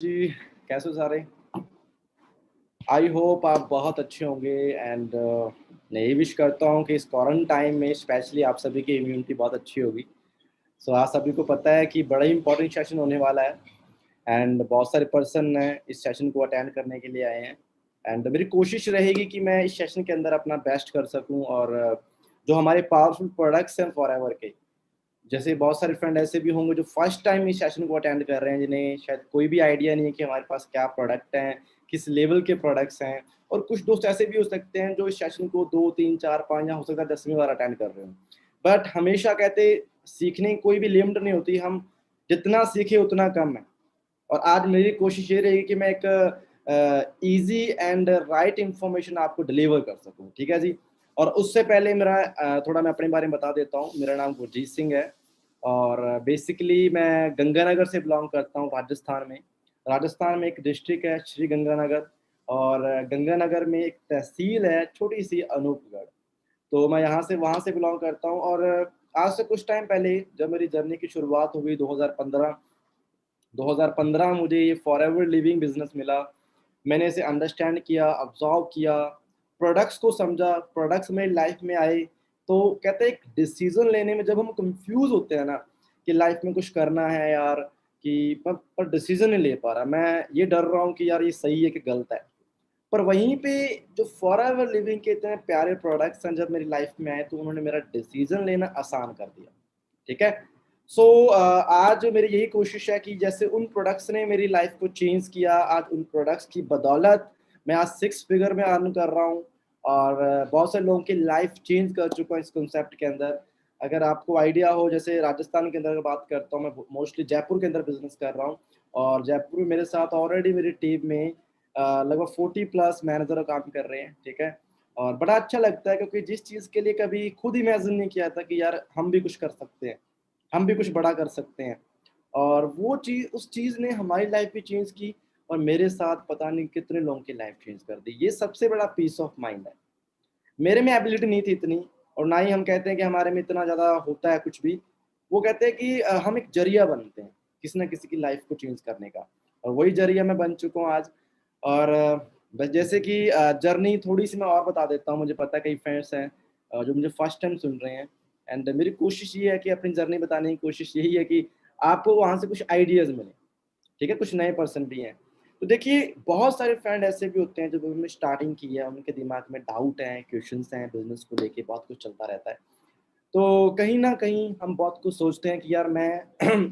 जी, कैसे हो सारे? आई होप आप बहुत अच्छे होंगे एंड मैं ये विश करता हूँ कि इस क्वारंटाइन में स्पेशली आप सभी की इम्यूनिटी बहुत अच्छी होगी। सो आज सभी को पता है कि बड़ा ही इंपॉर्टेंट सेशन होने वाला है एंड बहुत सारे पर्सन हैं इस सेशन को अटेंड करने के लिए आए हैं एंड मेरी कोशिश रहेगी कि मैं इस सेशन के अंदर अपना बेस्ट कर सकूं और जो हमारे पावरफुल प्रोडक्ट्स हैं फॉरएवर के, जैसे बहुत सारे फ्रेंड ऐसे भी होंगे जो फर्स्ट टाइम इस सेशन को अटेंड कर रहे हैं, जिन्हें शायद कोई भी आइडिया नहीं है कि हमारे पास क्या प्रोडक्ट हैं, किस लेवल के प्रोडक्ट्स हैं। और कुछ दोस्त ऐसे भी हो सकते हैं जो इस सेशन को 2 3 4 5 या हो सकता है 10वीं बार अटेंड कर रहे हो। बट हमेशा कहते सीखने की कोई भी लिमिट नहीं होती, हम जितना सीखे उतना कम है। और आज मेरी कोशिश ये रहेगी कि मैं एक इजी एंड राइट इंफॉर्मेशन आपको डिलीवर कर सकूं, ठीक है जी। और उससे पहले मेरा थोड़ा मैं अपने बारे में बता देता हूँ। मेरा नाम गुरजीत सिंह है और बेसिकली मैं गंगानगर से बिलोंग करता हूँ, राजस्थान में। राजस्थान में एक डिस्ट्रिक्ट है श्री गंगानगर, और गंगानगर में एक तहसील है छोटी सी अनूपगढ़। तो मैं यहाँ से वहाँ से बिलोंग करता हूँ। और आज से कुछ टाइम पहले जब मेरी जर्नी की शुरुआत हुई 2015 मुझे ये फॉरएवर लिविंग बिजनेस मिला। मैंने इसे अंडरस्टैंड किया, ऑब्जर्व किया, प्रोडक्ट्स को समझा, प्रोडक्ट्स मेरी लाइफ में आए। तो कहते हैं एक डिसीजन लेने में जब हम कंफ्यूज होते हैं ना कि लाइफ में कुछ करना है यार, कि पर डिसीजन नहीं ले पा रहा, मैं ये डर रहा हूँ कि यार ये सही है कि गलत है। पर वहीं पे जो फॉरएवर लिविंग के इतने प्यारे प्रोडक्ट्स हैं जब मेरी लाइफ में आए तो उन्होंने मेरा डिसीजन लेना आसान कर दिया, ठीक है। सो आज मेरी यही कोशिश है कि जैसे उन प्रोडक्ट्स ने मेरी लाइफ को चेंज किया, आज उन प्रोडक्ट्स की बदौलत मैं आज 6 फिगर में अर्न कर रहा हूँ और बहुत से लोगों की लाइफ चेंज कर चुका हूँ इस कॉन्सेप्ट के अंदर। अगर आपको आइडिया हो, जैसे राजस्थान के अंदर अगर बात करता हूँ, मैं मोस्टली जयपुर के अंदर बिजनेस कर रहा हूँ। और जयपुर में मेरे साथ ऑलरेडी मेरी टीम में लगभग 40+ मैनेजर काम कर रहे हैं, ठीक है। और बड़ा अच्छा लगता है क्योंकि जिस चीज़ के लिए कभी खुद इमेजिन नहीं किया था कि यार हम भी कुछ कर सकते हैं, हम भी कुछ बड़ा कर सकते हैं, और वो चीज़, उस चीज़ ने हमारी लाइफ भी चेंज की और मेरे साथ पता नहीं कितने लोगों की लाइफ चेंज कर दी। ये सबसे बड़ा पीस ऑफ माइंड है। मेरे में एबिलिटी नहीं थी इतनी, और ना ही हम कहते हैं कि हमारे में इतना ज़्यादा होता है कुछ भी। वो कहते हैं कि हम एक जरिया बनते हैं किसी ना किसी की लाइफ को चेंज करने का, और वही जरिया मैं बन चुका हूँ आज। और बस जैसे कि जर्नी थोड़ी सी मैं और बता देता हूँ। मुझे पता है कई फ्रेंड्स हैं जो मुझे फर्स्ट टाइम सुन रहे हैं, एंड मेरी कोशिश ये है कि अपनी जर्नी बताने की कोशिश यही है कि आपको वहाँ से कुछ आइडियाज़ मिले, ठीक है। कुछ नए पर्सन भी हैं। तो देखिए बहुत सारे फ्रेंड ऐसे भी होते हैं जब उन्होंने स्टार्टिंग की है, उनके दिमाग में डाउट हैं, क्वेश्चंस हैं, बिजनेस को लेके बहुत कुछ चलता रहता है। तो कहीं न कहीं हम बहुत कुछ सोचते हैं कि यार मैं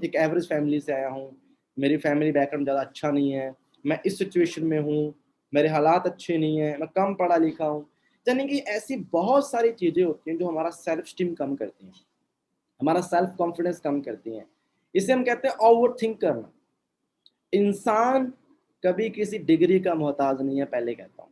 एक एवरेज फैमिली से आया हूँ, मेरी फैमिली बैकग्राउंड ज़्यादा अच्छा नहीं है, मैं इस सिचुएशन में हूँ, मेरे हालात अच्छे नहीं हैं, मैं कम पढ़ा लिखा हूँ। यानी कि ऐसी बहुत सारी चीज़ें होती हैं जो हमारा सेल्फ एस्टीम कम करती हैं, हमारा सेल्फ कॉन्फिडेंस कम करती हैं। इसे हम कहते हैं ओवरथिंक करना। इंसान कभी किसी डिग्री का मोहताज नहीं है, पहले कहता हूँ।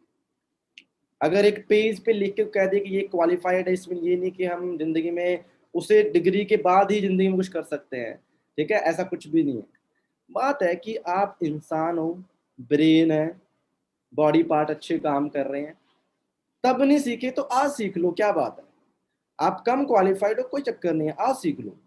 अगर एक पेज पे लिख के कह दे कि ये क्वालिफाइड है, इसमें ये नहीं कि हम जिंदगी में उसे डिग्री के बाद ही जिंदगी में कुछ कर सकते हैं, ठीक है। ऐसा कुछ भी नहीं है। बात है कि आप इंसान हो, ब्रेन है, बॉडी पार्ट अच्छे काम कर रहे हैं, तब नहीं सीखे तो आज सीख लो, क्या बात है। आप कम क्वालिफाइड हो, कोई चक्कर नहीं है, आज सीख लो।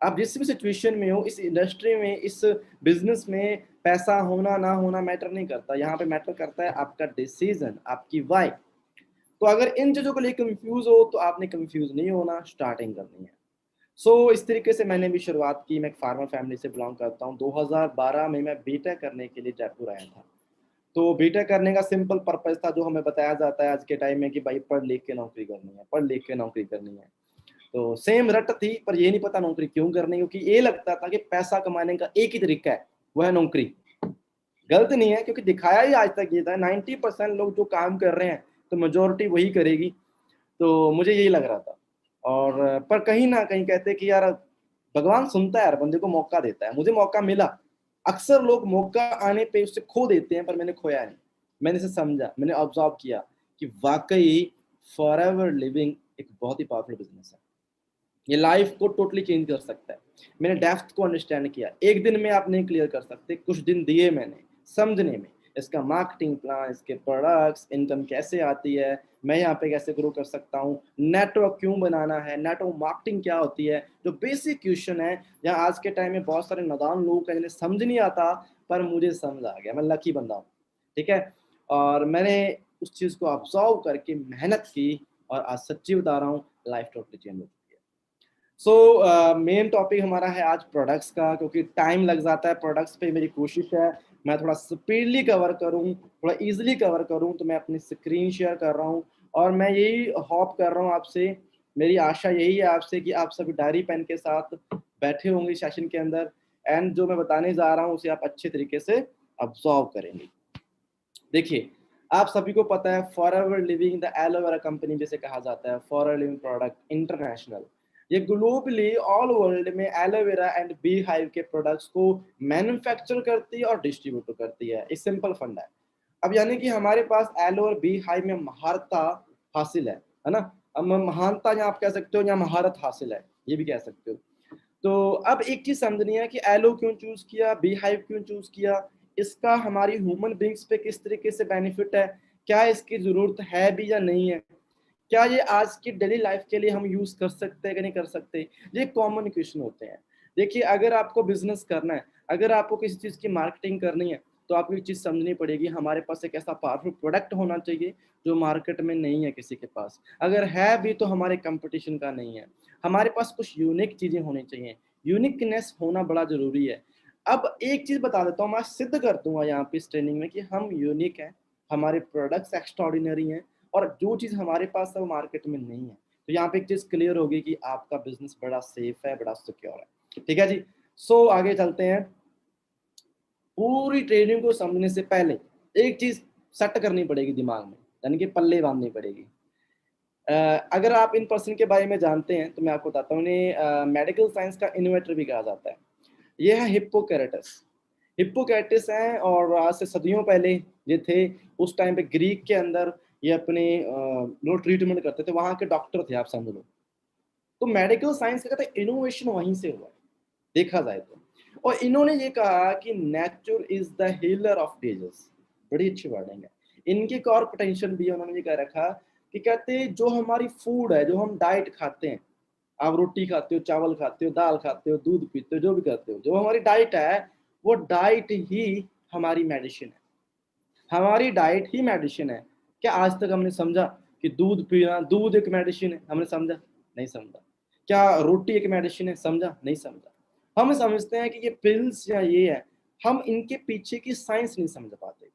आप जिस भी सिचुएशन में हो, इस इंडस्ट्री में, इस बिजनेस में, पैसा होना ना होना मैटर नहीं करता। यहाँ पे मैटर करता है आपका डिसीजन, आपकी वाई। तो अगर इन चीजों को लेकर कंफ्यूज हो तो आपने कंफ्यूज नहीं होना, स्टार्टिंग करनी है। इस तरीके से मैंने भी शुरुआत की। मैं एक फार्मर फैमिली से बिलोंग करता हूँ। 2012 में मैं बीटेक करने के लिए जयपुर आया था। तो बीटेक करने का सिंपल पर्पज था, जो हमें बताया जाता है आज के टाइम में, कि भाई पढ़ लिख के नौकरी करनी है, पढ़ लिख के नौकरी करनी है। तो सेम रट थी, पर ये नहीं पता नौकरी क्यों करनी, क्योंकि ये लगता था कि पैसा कमाने का एक ही तरीका है, वो है नौकरी। गलत नहीं है, क्योंकि दिखाया ही आज तक ये था 90% लोग जो काम कर रहे हैं तो मेजोरिटी वही करेगी। तो मुझे यही लग रहा था। और पर कहीं ना कहीं कहते कि यार भगवान सुनता है, यार बंदे को मौका देता है। मुझे मौका मिला। अक्सर लोग मौका आने पे उससे खो देते हैं, पर मैंने खोया नहीं। मैंने इसे समझा, मैंने ऑब्जर्व किया कि वाकई फॉरएवर लिविंग एक बहुत ही पावरफुल बिजनेस है। ये लाइफ को टोटली चेंज कर सकता है। मैंने डेप्थ को अंडरस्टैंड किया। एक दिन में आप नहीं क्लियर कर सकते, कुछ दिन दिए मैंने समझने में, इसका मार्केटिंग प्लान, इसके प्रोडक्ट्स, इनकम कैसे आती है, मैं यहाँ पे कैसे ग्रो कर सकता हूँ, नेटवर्क क्यों बनाना है, नेटवर्क मार्केटिंग क्या होती है, जो बेसिक क्वेश्चन है। जहाँ आज के टाइम में बहुत सारे नादान लोग हैं जिन्हें समझ नहीं आता, पर मुझे समझ आ गया, मैं लकी बंदा हूँ, ठीक है? और मैंने उस चीज़ को ऑब्ज़र्व करके मेहनत की और आज सच्ची बता रहा हूँ लाइफ़ टोटली चेंज हो चुकी है। सो मेन टॉपिक हमारा है आज प्रोडक्ट्स का, क्योंकि टाइम लग जाता है प्रोडक्ट्स पे। मेरी कोशिश है मैं थोड़ा स्पीडली कवर करूँ, थोड़ा ईज़िली कवर करूँ, तो मैं अपनी स्क्रीन शेयर कर रहा हूँ और मैं यही होप कर रहा हूँ आपसे, मेरी आशा यही है आपसे कि आप सभी डायरी पेन के साथ बैठे होंगे सेशन के अंदर एंड जो मैं बताने जा रहा हूँ उसे आप अच्छे तरीके से ऑब्ज़र्व करेंगे। देखिए, आप सभी को पता है forever living the aloe vera company जिसे कहा जाता है, फॉरएवर लिविंग प्रोडक्ट इंटरनेशनल। ये ग्लोबली ऑल वर्ल्ड में एलोवेरा एंड बी हाइव के प्रोडक्ट्स को मैन्युफैक्चर करती है और डिस्ट्रीब्यूट करती है। एक सिंपल फंडा है। अब यानी कि हमारे पास एलो और बी हाइव में महारता हासिल है ना? अब महानता या आप कह सकते हो या महारत हासिल है, ये भी कह सकते हो। तो अब एक चीज़ समझनी है कि एलो क्यों चूज़ किया, बी हाइव क्यों चूज़ किया, इसका हमारी ह्यूमन बीइंग्स पे किस तरीके से बेनिफिट है, क्या इसकी ज़रूरत है भी या नहीं है? क्या ये आज की डेली लाइफ़ के लिए हम यूज़ कर सकते हैं कि नहीं कर सकते? ये कॉमन क्वेश्चन होते हैं। देखिए, अगर आपको बिज़नेस करना है, अगर आपको किसी चीज़ की मार्केटिंग करनी है, तो आपको एक चीज़ समझनी पड़ेगी, हमारे पास एक ऐसा पावरफुल प्रोडक्ट होना चाहिए, जो मार्केट में नहीं है किसी के पास। अगर है भी तो हमारे कॉम्पिटिशन का नहीं है। हमारे पास कुछ यूनिक चीज़ें होनी चाहिए। यूनिकनेस होना बड़ा ज़रूरी है। अब एक चीज़ बता देता हूँ, मैं सिद्ध कर दूँगा यहाँ पे इस ट्रेनिंग में कि हम यूनिक हैं, हमारे प्रोडक्ट्स एक्स्ट्राऑर्डिनरी हैं और जो चीज़ हमारे पास है वो मार्केट में नहीं है। तो यहाँ पे एक चीज़ क्लियर होगी कि आपका बिज़नेस बड़ा सेफ है, बड़ा सिक्योर है। ठीक है जी? सो आगे चलते हैं। पूरी ट्रेनिंग को समझने से पहले एक चीज़ सेट करनी पड़ेगी दिमाग में, यानी कि पल्ले बाँधनी पड़ेगी। अ, अगर आप इन पर्सन के बारे में जानते हैं तो मैं आपको बताता हूँ, इन्हें मेडिकल साइंस का इन्वेंटर भी कहा जाता है। ये है हिप्पोक्रेटस। हिप्पोक्रेटस हैं और आज से सदियों पहले ये थे, उस टाइम पे ग्रीक के अंदर ये अपने लोग ट्रीटमेंट करते थे, वहाँ के डॉक्टर थे, आप समझ लो। तो मेडिकल साइंस का कहते हैं इनोवेशन वहीं से हुआ है, देखा जाए तो। और इन्होंने ये कहा कि nature is the healer of disease, बड़ी अच्छी वर्डिंग है। इनकी एक और पोटेंशियल भी है, उन्होंने ये कह रखा कि कहते हैं जो हमारी फूड है, जो हम डाइट खाते हैं, आप रोटी खाते हो, चावल खाते हो, दाल खाते हो, दूध पीते हो, जो भी करते हो, जो हमारी डाइट है, वो डाइट ही हमारी मेडिसिन है। हमारी डाइट ही मेडिसिन है। क्या आज तक हमने समझा कि दूध पीना, दूध एक मेडिसिन है? हमने समझा? नहीं समझा। क्या रोटी एक मेडिसिन है? समझा? नहीं समझा। हम समझते हैं कि ये पिल्स या ये है, हम इनके पीछे की साइंस नहीं समझ पाते।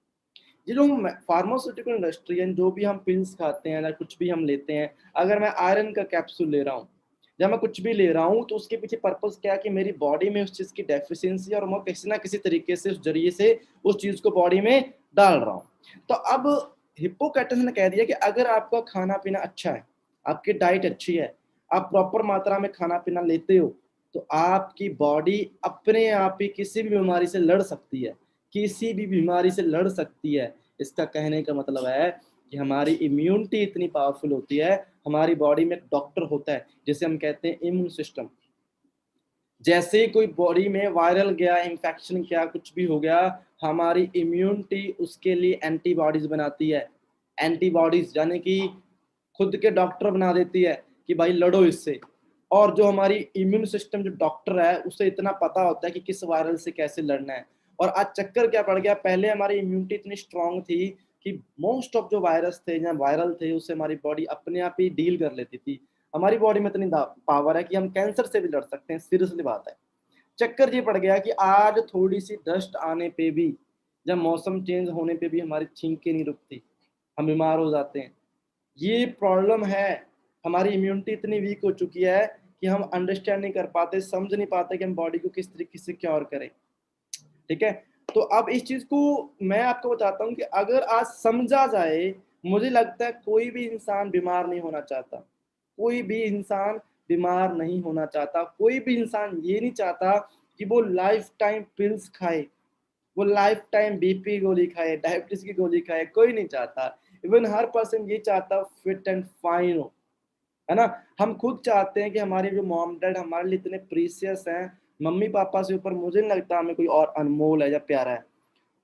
ये जो हम फार्मास्यूटिकल इंडस्ट्री है, जो भी हम पिल्स खाते हैं या कुछ भी हम लेते हैं, अगर मैं आयरन का कैप्सूल ले रहा हूँ या मैं कुछ भी ले रहा हूँ, तो उसके पीछे पर्पस क्या है कि मेरी बॉडी में उस चीज़ की डेफिशिएंसी और मैं किसी ना किसी तरीके से उस ज़रिए से उस चीज़ को बॉडी में डाल रहा हूँ। तो अब हिप्पोक्रेटस ने कह दिया कि अगर आपका खाना-पीना अच्छा है, आपकी डाइट अच्छी है, आप प्रॉपर मात्रा में खाना-पीना लेते हो, तो आपकी बॉडी अपने आप ही किसी भी बीमारी से लड़ सकती है। किसी भी बीमारी से लड़ सकती है। इसका कहने का मतलब है कि हमारी इम्यूनिटी इतनी पावरफुल होती है, हमारी बॉडी में एक डॉक्टर होता है, जिसे हम कहते हैं इम्यून सिस्टम। जैसे ही कोई बॉडी में वायरल गया, इन्फेक्शन गया, कुछ भी हो गया, हमारी इम्यूनिटी उसके लिए एंटीबॉडीज़ बनाती है। एंटीबॉडीज़ यानी कि खुद के डॉक्टर बना देती है कि भाई लड़ो इससे। और जो हमारी इम्यून सिस्टम जो डॉक्टर है, उसे इतना पता होता है कि किस वायरल से कैसे लड़ना है। और आज चक्कर क्या पड़ गया, पहले हमारी इम्यूनिटी इतनी स्ट्रॉन्ग थी कि मोस्ट ऑफ जो वायरस थे या वायरल थे, उससे हमारी बॉडी अपने आप ही डील कर लेती थी। हमारी बॉडी में इतनी पावर है कि हम कैंसर से भी लड़ सकते हैं, सीरियसली बात है। चक्कर ये पड़ गया कि आज थोड़ी-सी डस्ट आने पे भी, जब मौसम चेंज होने पे भी हमारी छींकें नहीं रुकती, हम बीमार हो जाते हैं। ये प्रॉब्लम है, हमारी इम्यूनिटी इतनी वीक हो चुकी है कि हम अंडरस्टैंड नहीं कर पाते, समझ नहीं पाते कि हम बॉडी को किस तरीके से क्योर करें, ठीक है? तो अब इस चीज़ को मैं आपको बताता हूँ कि अगर आज समझा जाए, मुझे लगता है कोई भी इंसान बीमार नहीं होना चाहता। कोई भी इंसान बीमार नहीं होना चाहता, कोई भी इंसान ये नहीं चाहता कि वो लाइफ़ टाइम पिल्स खाए, वो लाइफ़ टाइम बीपी गोली खाए, डायबिटीज़ की गोली खाए, कोई नहीं चाहता। इवन हर पर्सन ये चाहता फिट एंड फाइन हो। है ना? हम खुद चाहते हैं कि हमारे जो मॉम-डैड हमारे लिए इतने प्रीशियस हैं, मम्मी-पापा से ऊपर मुझे नहीं लगता हमें कोई और अनमोल है या प्यारा है।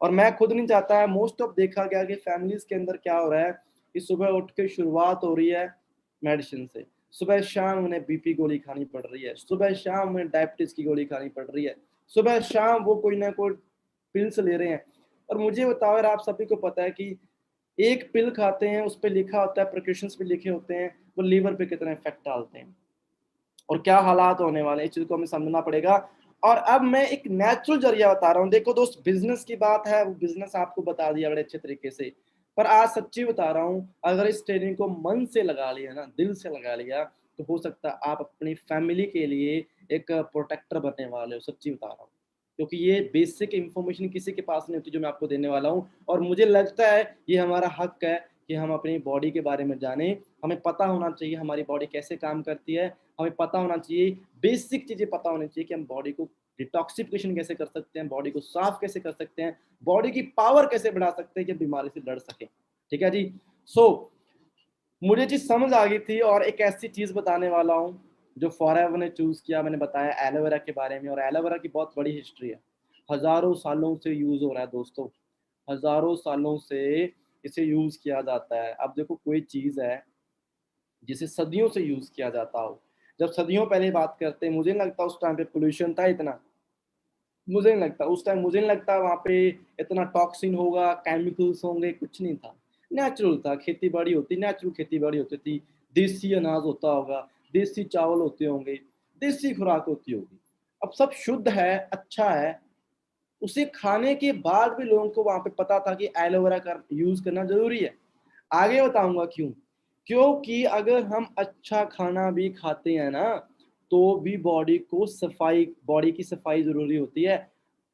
और मैं खुद नहीं चाहता है, मोस्ट ऑफ देखा गया कि फैमिलीज़ के अंदर क्या हो रहा है कि सुबह उठ के शुरुआत हो रही है मेडिसिन से। सुबह-शाम उन्हें बीपी गोली खानी पड़ रही है, सुबह-शाम उन्हें डायबिटीज़ की गोली खानी पड़ रही है, सुबह-शाम वो कोई ना कोई पिल्स ले रहे हैं। और मुझे बताओ यार, आप सभी को पता है कि एक पिल खाते हैं, उस पे लिखा होता है, प्रिकॉशंस पे लिखे होते हैं, वो लीवर पे कितना इफेक्ट डालते हैं और क्या हालात होने वाले हैं, इस चीज को हमें समझना पड़ेगा। और अब मैं एक नेचुरल जरिया बता रहा हूँ। देखो दोस्त, बिजनेस की बात है, वो बिजनेस आपको बता दिया बड़े अच्छे तरीके से, पर आज सच्ची बता रहा हूँ, अगर इस ट्रेनिंग को मन से लगा लिया ना, दिल से लगा लिया, तो हो सकता है आप अपनी फैमिली के लिए एक प्रोटेक्टर बनने वाले हो। सच्ची बता रहा हूँ, क्योंकि ये बेसिक इंफॉर्मेशन किसी के पास नहीं होती जो मैं आपको देने वाला हूँ। और मुझे लगता है ये हमारा हक है कि हम अपनी बॉडी के बारे में जानें। हमें पता होना चाहिए हमारी बॉडी कैसे काम करती है, हमें पता होना चाहिए, बेसिक चीजें पता होनी चाहिए कि हम बॉडी को डिटॉक्सिफिकेशन कैसे कर सकते हैं, बॉडी को साफ कैसे कर सकते हैं, बॉडी की पावर कैसे बढ़ा सकते हैं कि बीमारी से लड़ सके। ठीक है जी। सो मुझे चीज समझ आ गई थी, और एक ऐसी चीज बताने वाला हूँ जो फॉरएवर ने चूज किया। मैंने बताया एलोवेरा के बारे में, और एलोवेरा की बहुत बड़ी हिस्ट्री है। हजारों सालों से यूज हो रहा है दोस्तों, हजारों सालों से इसे यूज किया जाता है। अब देखो, कोई चीज है जिसे सदियों से यूज किया जाता हो, जब सदियों पहले बात करते हैं, मुझे नहीं लगता उस टाइम पे पोल्यूशन था इतना। मुझे नहीं लगता उस टाइम, मुझे नहीं लगता वहां पे इतना टॉक्सिन होगा, केमिकल्स होंगे, कुछ नहीं था। नेचुरल था, खेती बाड़ी होती, नेचुरल खेती बाड़ी होती थी, देसी अनाज होता होगा, देसी चावल होते होंगे, देसी खुराक होती होगी। अब सब शुद्ध है, अच्छा है। उसे खाने के बाद भी लोगों को वहां पे पता था कि एलोवेरा का यूज करना जरूरी है। आगे बताऊंगा क्यों। क्योंकि अगर हम अच्छा खाना भी खाते हैं ना, तो भी बॉडी को सफाई, बॉडी की सफाई जरूरी होती है।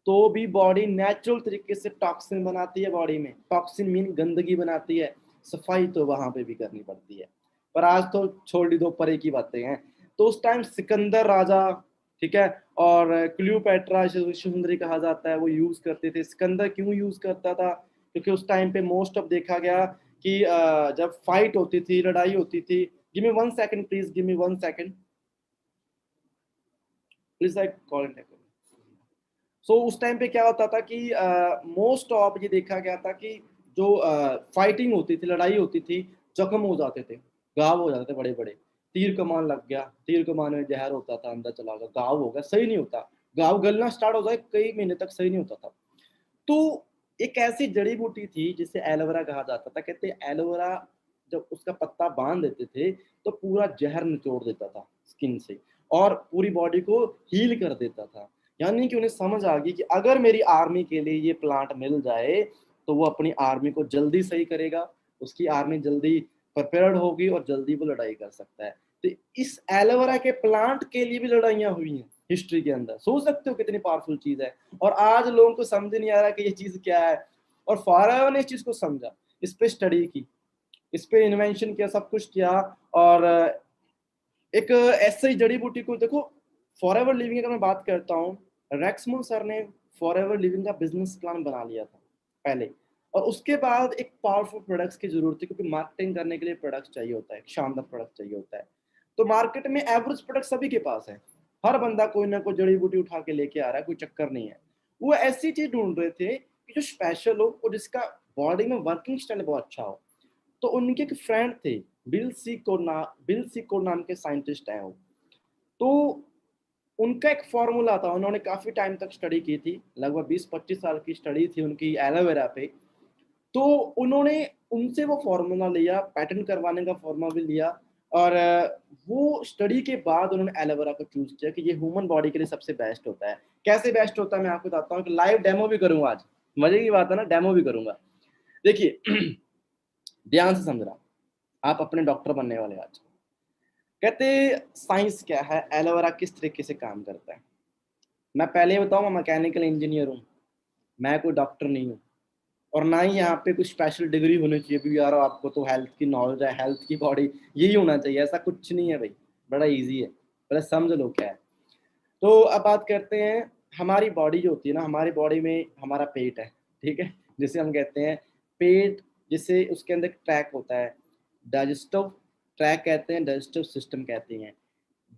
तो भी बॉडी नेचुरल तरीके से टॉक्सिन बनाती है, बॉडी में टॉक्सिन मीन गंदगी बनाती है, सफाई तो वहां पे भी करनी पड़ती है। पर आज तो छोड़ ही दो, परे की बातें हैं। तो उस टाइम सिकंदर राजा, ठीक है, और क्लियोपेट्रा सुंदरी कहा जाता है, वो यूज करते थे। सिकंदर क्यों यूज करता था? क्योंकि उस टाइम पे मोस्ट ऑफ देखा गया कि जब फाइट होती थी, लड़ाई होती थी। Give me 1 second please, give me 1 second please, I call in. So उस टाइम पे क्या होता था कि मोस्ट ऑफ ये देखा गया था कि जो फाइटिंग होती थी, लड़ाई होती थी, जख्म हो जाते थे, घाव हो जाते थे बड़े बड़े। तीर कमान लग गया, तीर कमान में जहर होता था, अंदर चला गया, घाव हो गया, सही नहीं होता। घाव गलना स्टार्ट हो जाए, कई महीने तक सही नहीं होता था। तो एक ऐसी जड़ी बूटी थी जिसे एलोवेरा कहा जाता था। कहते एलोवेरा जब उसका पत्ता बांध देते थे, तो पूरा जहर निचोड़ देता था स्किन से, और पूरी बॉडी को हील कर देता था। यानी कि उन्हें समझ आ गई कि अगर मेरी आर्मी के लिए ये प्लांट मिल जाए, तो वो अपनी आर्मी को जल्दी सही करेगा, उसकी आर्मी जल्दी प्रिपेयर्ड होगी और जल्दी वो लड़ाई कर सकता है। तो इस एलोवेरा के प्लांट के लिए भी लड़ाइयाँ हुई हैं हिस्ट्री के अंदर। सोच सकते हो कितनी पावरफुल चीज है। और आज लोगों को समझ नहीं आ रहा कि ये चीज क्या है। और फाराओ ने इस चीज को समझा, इस पे स्टडी की, इस पे इन्वेंशन किया, सब कुछ किया। और एक ऐसे ही जड़ी बूटी को देखो, फॉरएवर लिविंग अगर मैं बात करता हूँ, रेक्समोन सर ने फॉरएवर लिविंग का बिजनेस प्लान बना लिया था पहले। और उसके बाद एक पावरफुल प्रोडक्ट्स की जरूरत थी, क्योंकि मार्केटिंग करने के लिए प्रोडक्ट चाहिए होता है, शानदार प्रोडक्ट चाहिए होता है। तो मार्केट में एवरेज प्रोडक्ट सभी के पास है, हर बंदा कोई ना कोई जड़ी बूटी उठा के लेके आ रहा है, कोई चक्कर नहीं है। वो ऐसी चीज ढूंढ रहे थे कि जो स्पेशल हो और जिसका बॉडी में वर्किंग स्टाइल बहुत अच्छा हो। तो उनके एक फ्रेंड थे, बिल सी कोर नाम के साइंटिस्ट हैं वो। तो उनका एक फॉर्मूला था, उन्होंने काफी टाइम तक स्टडी की थी, लगभग 20-25 साल की स्टडी थी उनकी एलोवेरा पे। तो उन्होंने उनसे वो फॉर्मूला लिया, पैटेंट करवाने का फॉर्मूला भी लिया। और वो स्टडी के बाद उन्होंने एलोवेरा को चूज किया कि ये ह्यूमन बॉडी के लिए सबसे बेस्ट होता है। कैसे बेस्ट होता है मैं आपको बताता हूँ, कि लाइव डेमो भी करूंगा आज। मजे की बात है ना, डेमो भी करूंगा। देखिए ध्यान से समझना, आप अपने डॉक्टर बनने वाले आज। कहते साइंस क्या है, एलोवेरा किस तरीके से काम करता है। मैं पहले ही बताऊं, मैं मैकेनिकल इंजीनियर हूँ, मैं कोई डॉक्टर नहीं हूँ। और ना ही यहाँ पे कुछ स्पेशल डिग्री होनी चाहिए भी यार, आपको तो हेल्थ की नॉलेज है, हेल्थ की बॉडी यही होना चाहिए, ऐसा कुछ नहीं है भाई। बड़ा इजी है, पहले समझ लो क्या है। तो अब बात करते हैं, हमारी बॉडी जो होती है ना, हमारी बॉडी में हमारा पेट है, ठीक है, जिसे हम कहते हैं पेट, जिसे उसके अंदर ट्रैक होता है, डाइजेस्टिव ट्रैक कहते हैं, डाइजेस्टिव सिस्टम कहते हैं।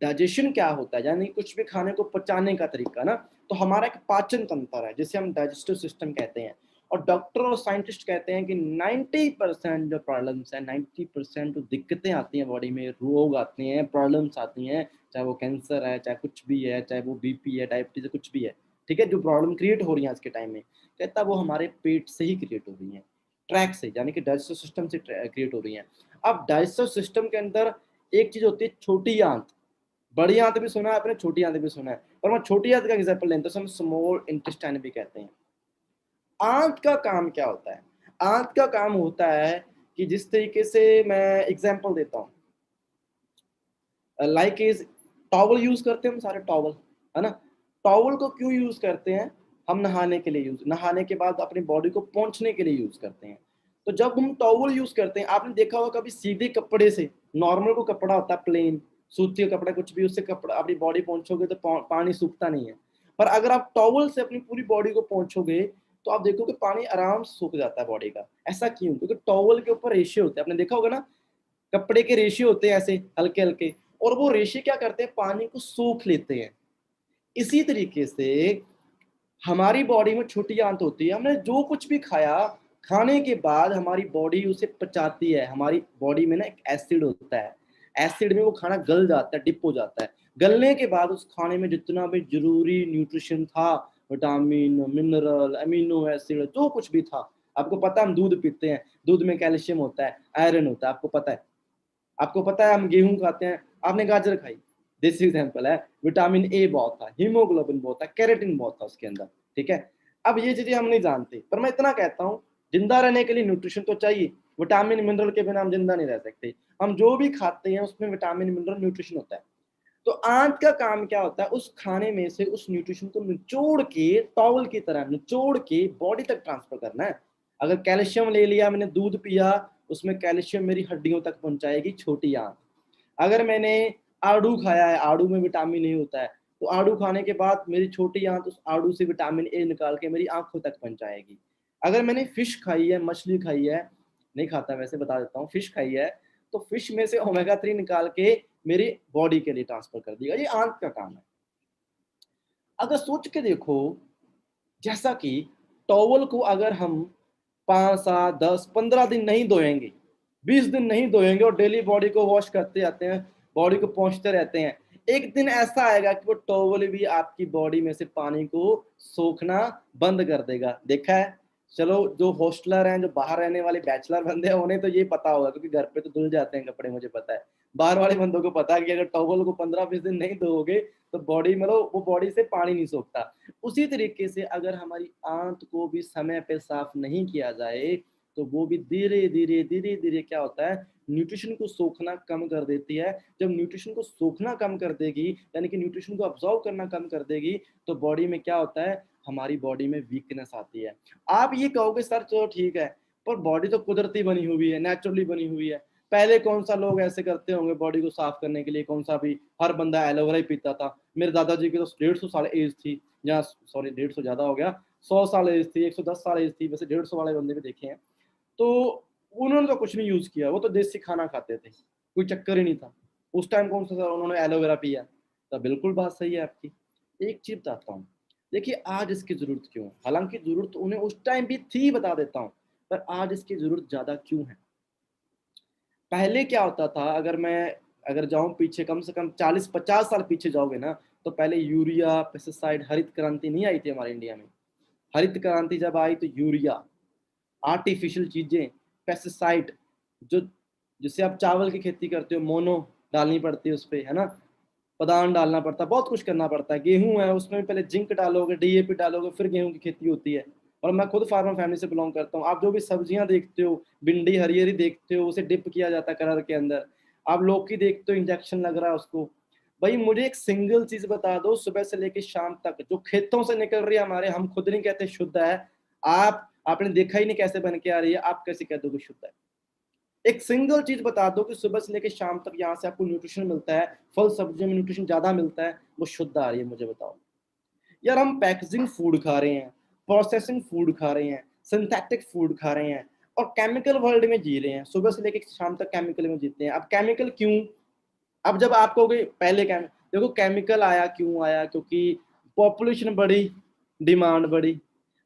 डाइजेशन क्या होता है, यानी कुछ भी खाने को पचाने का तरीका ना। तो हमारा एक पाचन तंत्र है जिसे हम डाइजेस्टिव सिस्टम कहते हैं। और डॉक्टर और साइंटिस्ट कहते हैं कि 90% जो प्रॉब्लम्स हैं, 90% जो दिक्कतें आती हैं बॉडी में, रोग आते हैं, प्रॉब्लम्स आती हैं, चाहे वो कैंसर है, चाहे कुछ भी है, चाहे वो बीपी है, डायबिटीज है, कुछ भी है, ठीक है, जो प्रॉब्लम क्रिएट हो रही है आज के टाइम में, कहता वो हमारे पेट से ही क्रिएट हो रही है, ट्रैक से, यानी कि डाइजेस्टिव सिस्टम से क्रिएट हो रही है। अब डाइजेस्टिव सिस्टम के अंदर एक चीज होती है छोटी आंत, बड़ी आंत भी सुना है आपने, छोटी आंत भी सुना है, पर मैं छोटी आंत का एग्जाम्पल लेते हैं, स्मॉल इंटेस्टाइन भी कहते हैं। आंत का काम क्या होता है? आंत का काम होता है कि जिस तरीके से मैं एग्जाम्पल देता हूँ, लाइक इज टॉवल यूज करते हैं हम सारे, टॉवल, है ना। टॉवल को क्यों यूज करते हैं? हम नहाने के लिए यूज, नहाने के बाद अपनी बॉडी को पोंछने के लिए यूज करते हैं। तो जब हम टॉवल यूज करते हैं, आपने देखा होगा कभी सीधे कपड़े से, नॉर्मल को कपड़ा होता है प्लेन, सूती का कपड़ा कुछ भी, उससे कपड़ा अपनी बॉडी पोंछोगे तो पानी सूखता नहीं है। पर अगर आप टॉवल से अपनी पूरी बॉडी को पोंछोगे तो आप देखोगे पानी आराम से सूख जाता है बॉडी का। ऐसा क्यों? क्योंकि टॉवल के ऊपर रेशे होते हैं, आपने देखा होगा ना, कपड़े के रेशे होते हैं ऐसे हल्के हल्के, और वो रेशे क्या करते हैं? पानी को सोख लेते हैं। इसी तरीके से हमारी बॉडी में छोटी आंत होती है, हमने जो कुछ भी खाया, खाने के बाद हमारी बॉडी उसे पचाती है। हमारी बॉडी में ना एक एसिड होता है, एसिड में वो खाना गल जाता है, डिप हो जाता है। गलने के बाद उस खाने में जितना भी जरूरी न्यूट्रिशन था, विटामिन, मिनरल, अमीनो एसिड, जो कुछ भी था, आपको पता है हम दूध पीते हैं, दूध में कैल्शियम होता है, आयरन होता है, आपको पता है। आपको पता है हम गेहूं खाते हैं, आपने गाजर खाई, दिस एग्जाम्पल है। विटामिन ए बहुत था, हीमोग्लोबिन बहुत था, कैरेटिन बहुत था उसके अंदर, ठीक है। अब ये चीजें हम नहीं जानते, पर मैं इतना कहता हूँ, जिंदा रहने के लिए न्यूट्रिशन तो चाहिए, विटामिन मिनरल के बिना हम जिंदा नहीं रह सकते। हम जो भी खाते हैं उसमें विटामिन मिनरल न्यूट्रिशन होता है। तो आंत का काम क्या होता है? उस खाने में से उस न्यूट्रिशन को निचोड़ के, टॉवल की तरह निचोड़ के बॉडी तक ट्रांसफर करना है। अगर कैल्शियम ले लिया, मैंने दूध पिया, उसमें कैल्शियम मेरी हड्डियों तक पहुंचाएगी छोटी आंत। अगर मैंने आड़ू खाया है, आड़ू में विटामिन ए होता है, तो आड़ू खाने के बाद मेरी छोटी आंत उस आड़ू से विटामिन ए निकाल के मेरी आंखों तक पहुंचाएगी। अगर मैंने फिश खाई है, मछली खाई है, नहीं खाता वैसे, बता देता हूँ, फिश खाई है, तो फिश में से ओमेगा 3 निकाल के मेरी बॉडी के लिए ट्रांसफर कर देगा। ये आंत का काम है। अगर सोच के देखो, जैसा कि टॉवल को अगर हम 5, 7, 10, 15 दिन नहीं धोएंगे, 20 दिन नहीं धोएंगे और डेली बॉडी को वॉश करते जाते हैं, बॉडी को पोंछते रहते हैं, एक दिन ऐसा आएगा कि वो टॉवल भी आपकी बॉडी में से पानी को सोखना बंद कर देगा। देखा है? चलो, जो हॉस्टलर हैं, जो बाहर रहने वाले बैचलर बंदे हैं, उन्हें तो ये पता होगा, क्योंकि घर पे तो धुल जाते हैं कपड़े, मुझे पता है। बाहर वाले बंदों को पता है कि अगर टॉवल को 15-20 दिन नहीं धोओगे तो बॉडी, मतलब वो बॉडी से पानी नहीं सोखता। उसी तरीके से अगर हमारी आंत को भी समय पे साफ नहीं किया जाए, तो वो भी धीरे धीरे धीरे धीरे क्या होता है, न्यूट्रिशन को सोखना कम कर देती है। जब न्यूट्रिशन को सोखना कम कर देगी, यानी कि न्यूट्रिशन को अब्जॉर्व करना कम कर देगी, तो बॉडी में क्या होता है, हमारी बॉडी में वीकनेस आती है। आप ये कहोगे सर चलो ठीक है, पर बॉडी तो कुदरती बनी हुई है, नेचुरली बनी हुई है। पहले कौन सा लोग ऐसे करते होंगे बॉडी को साफ करने के लिए? कौन सा भी, हर बंदा एलोवेरा ही पीता था। मेरे दादाजी की तो 150 साल एज थी, या सॉरी 150 ज्यादा हो गया, 100 साल एज थी, 110 साल एज थी, वैसे 150 वाले बंदे भी देखे हैं। तो उन्होंने तो कुछ नहीं यूज किया, वो तो देसी खाना खाते थे, कोई चक्कर ही नहीं था। उस टाइम कौन सा सर उन्होंने एलोवेरा पिया? तो बिल्कुल बात सही है आपकी। एक चीज बताता हूँ, देखिए आज इसकी जरूरत क्यों है? हालांकि जरूरत उन्हें उस टाइम भी थी, बता देता हूँ, पर आज इसकी जरूरत ज्यादा क्यों है? पहले क्या होता था, अगर जाऊं पीछे, कम से कम 40-50 साल पीछे जाओगे ना, तो पहले यूरिया, पेस्टिसाइड, हरित क्रांति नहीं आई थी हमारे इंडिया में। हरित क्रांति जब आई तो यूरिया, आर्टिफिशियल चीजें, पेस्टिसाइड, जो जिससे आप चावल की खेती करते हो, मोनो डालनी पड़ती है उस पे, है ना, पदान डालना पड़ता है, बहुत कुछ करना पड़ता है। गेहूं है, उसमें भी पहले जिंक डालोगे, डीएपी डालोगे, फिर गेहूं की खेती होती है। और मैं खुद फार्मर फैमिली से बिलोंग करता हूँ। आप जो भी सब्जियां देखते हो, भिंडी हरियरी देखते हो, उसे डिप किया जाता है कलर के अंदर। आप लौकी देखते हो, इंजेक्शन लग रहा है उसको। भाई मुझे एक सिंगल चीज बता दो, सुबह से लेकर शाम तक जो खेतों से निकल रही है हमारे, हम खुद नहीं कहते शुद्ध है, आपने देखा ही नहीं कैसे बन के आ रही है, आप कैसे कह दोगे शुद्ध है? एक सिंगल चीज बता दो कि सुबह से लेकर शाम तक यहाँ से आपको न्यूट्रिशन मिलता है, फल सब्जियों में न्यूट्रिशन ज्यादा मिलता है, वो शुद्ध आ रही है, मुझे बताओ। यार हम पैकेजिंग फूड खा रहे हैं, प्रोसेसिंग फूड खा रहे हैं, सिंथेटिक फूड खा रहे हैं, और केमिकल वर्ल्ड में जी रहे हैं, सुबह से लेकर शाम तक केमिकल में जीते हैं। अब केमिकल क्यों? अब जब आप कहोगे पहले देखो केमिकल आया क्यों आया, क्योंकि पॉपुलेशन बढ़ी, डिमांड बढ़ी,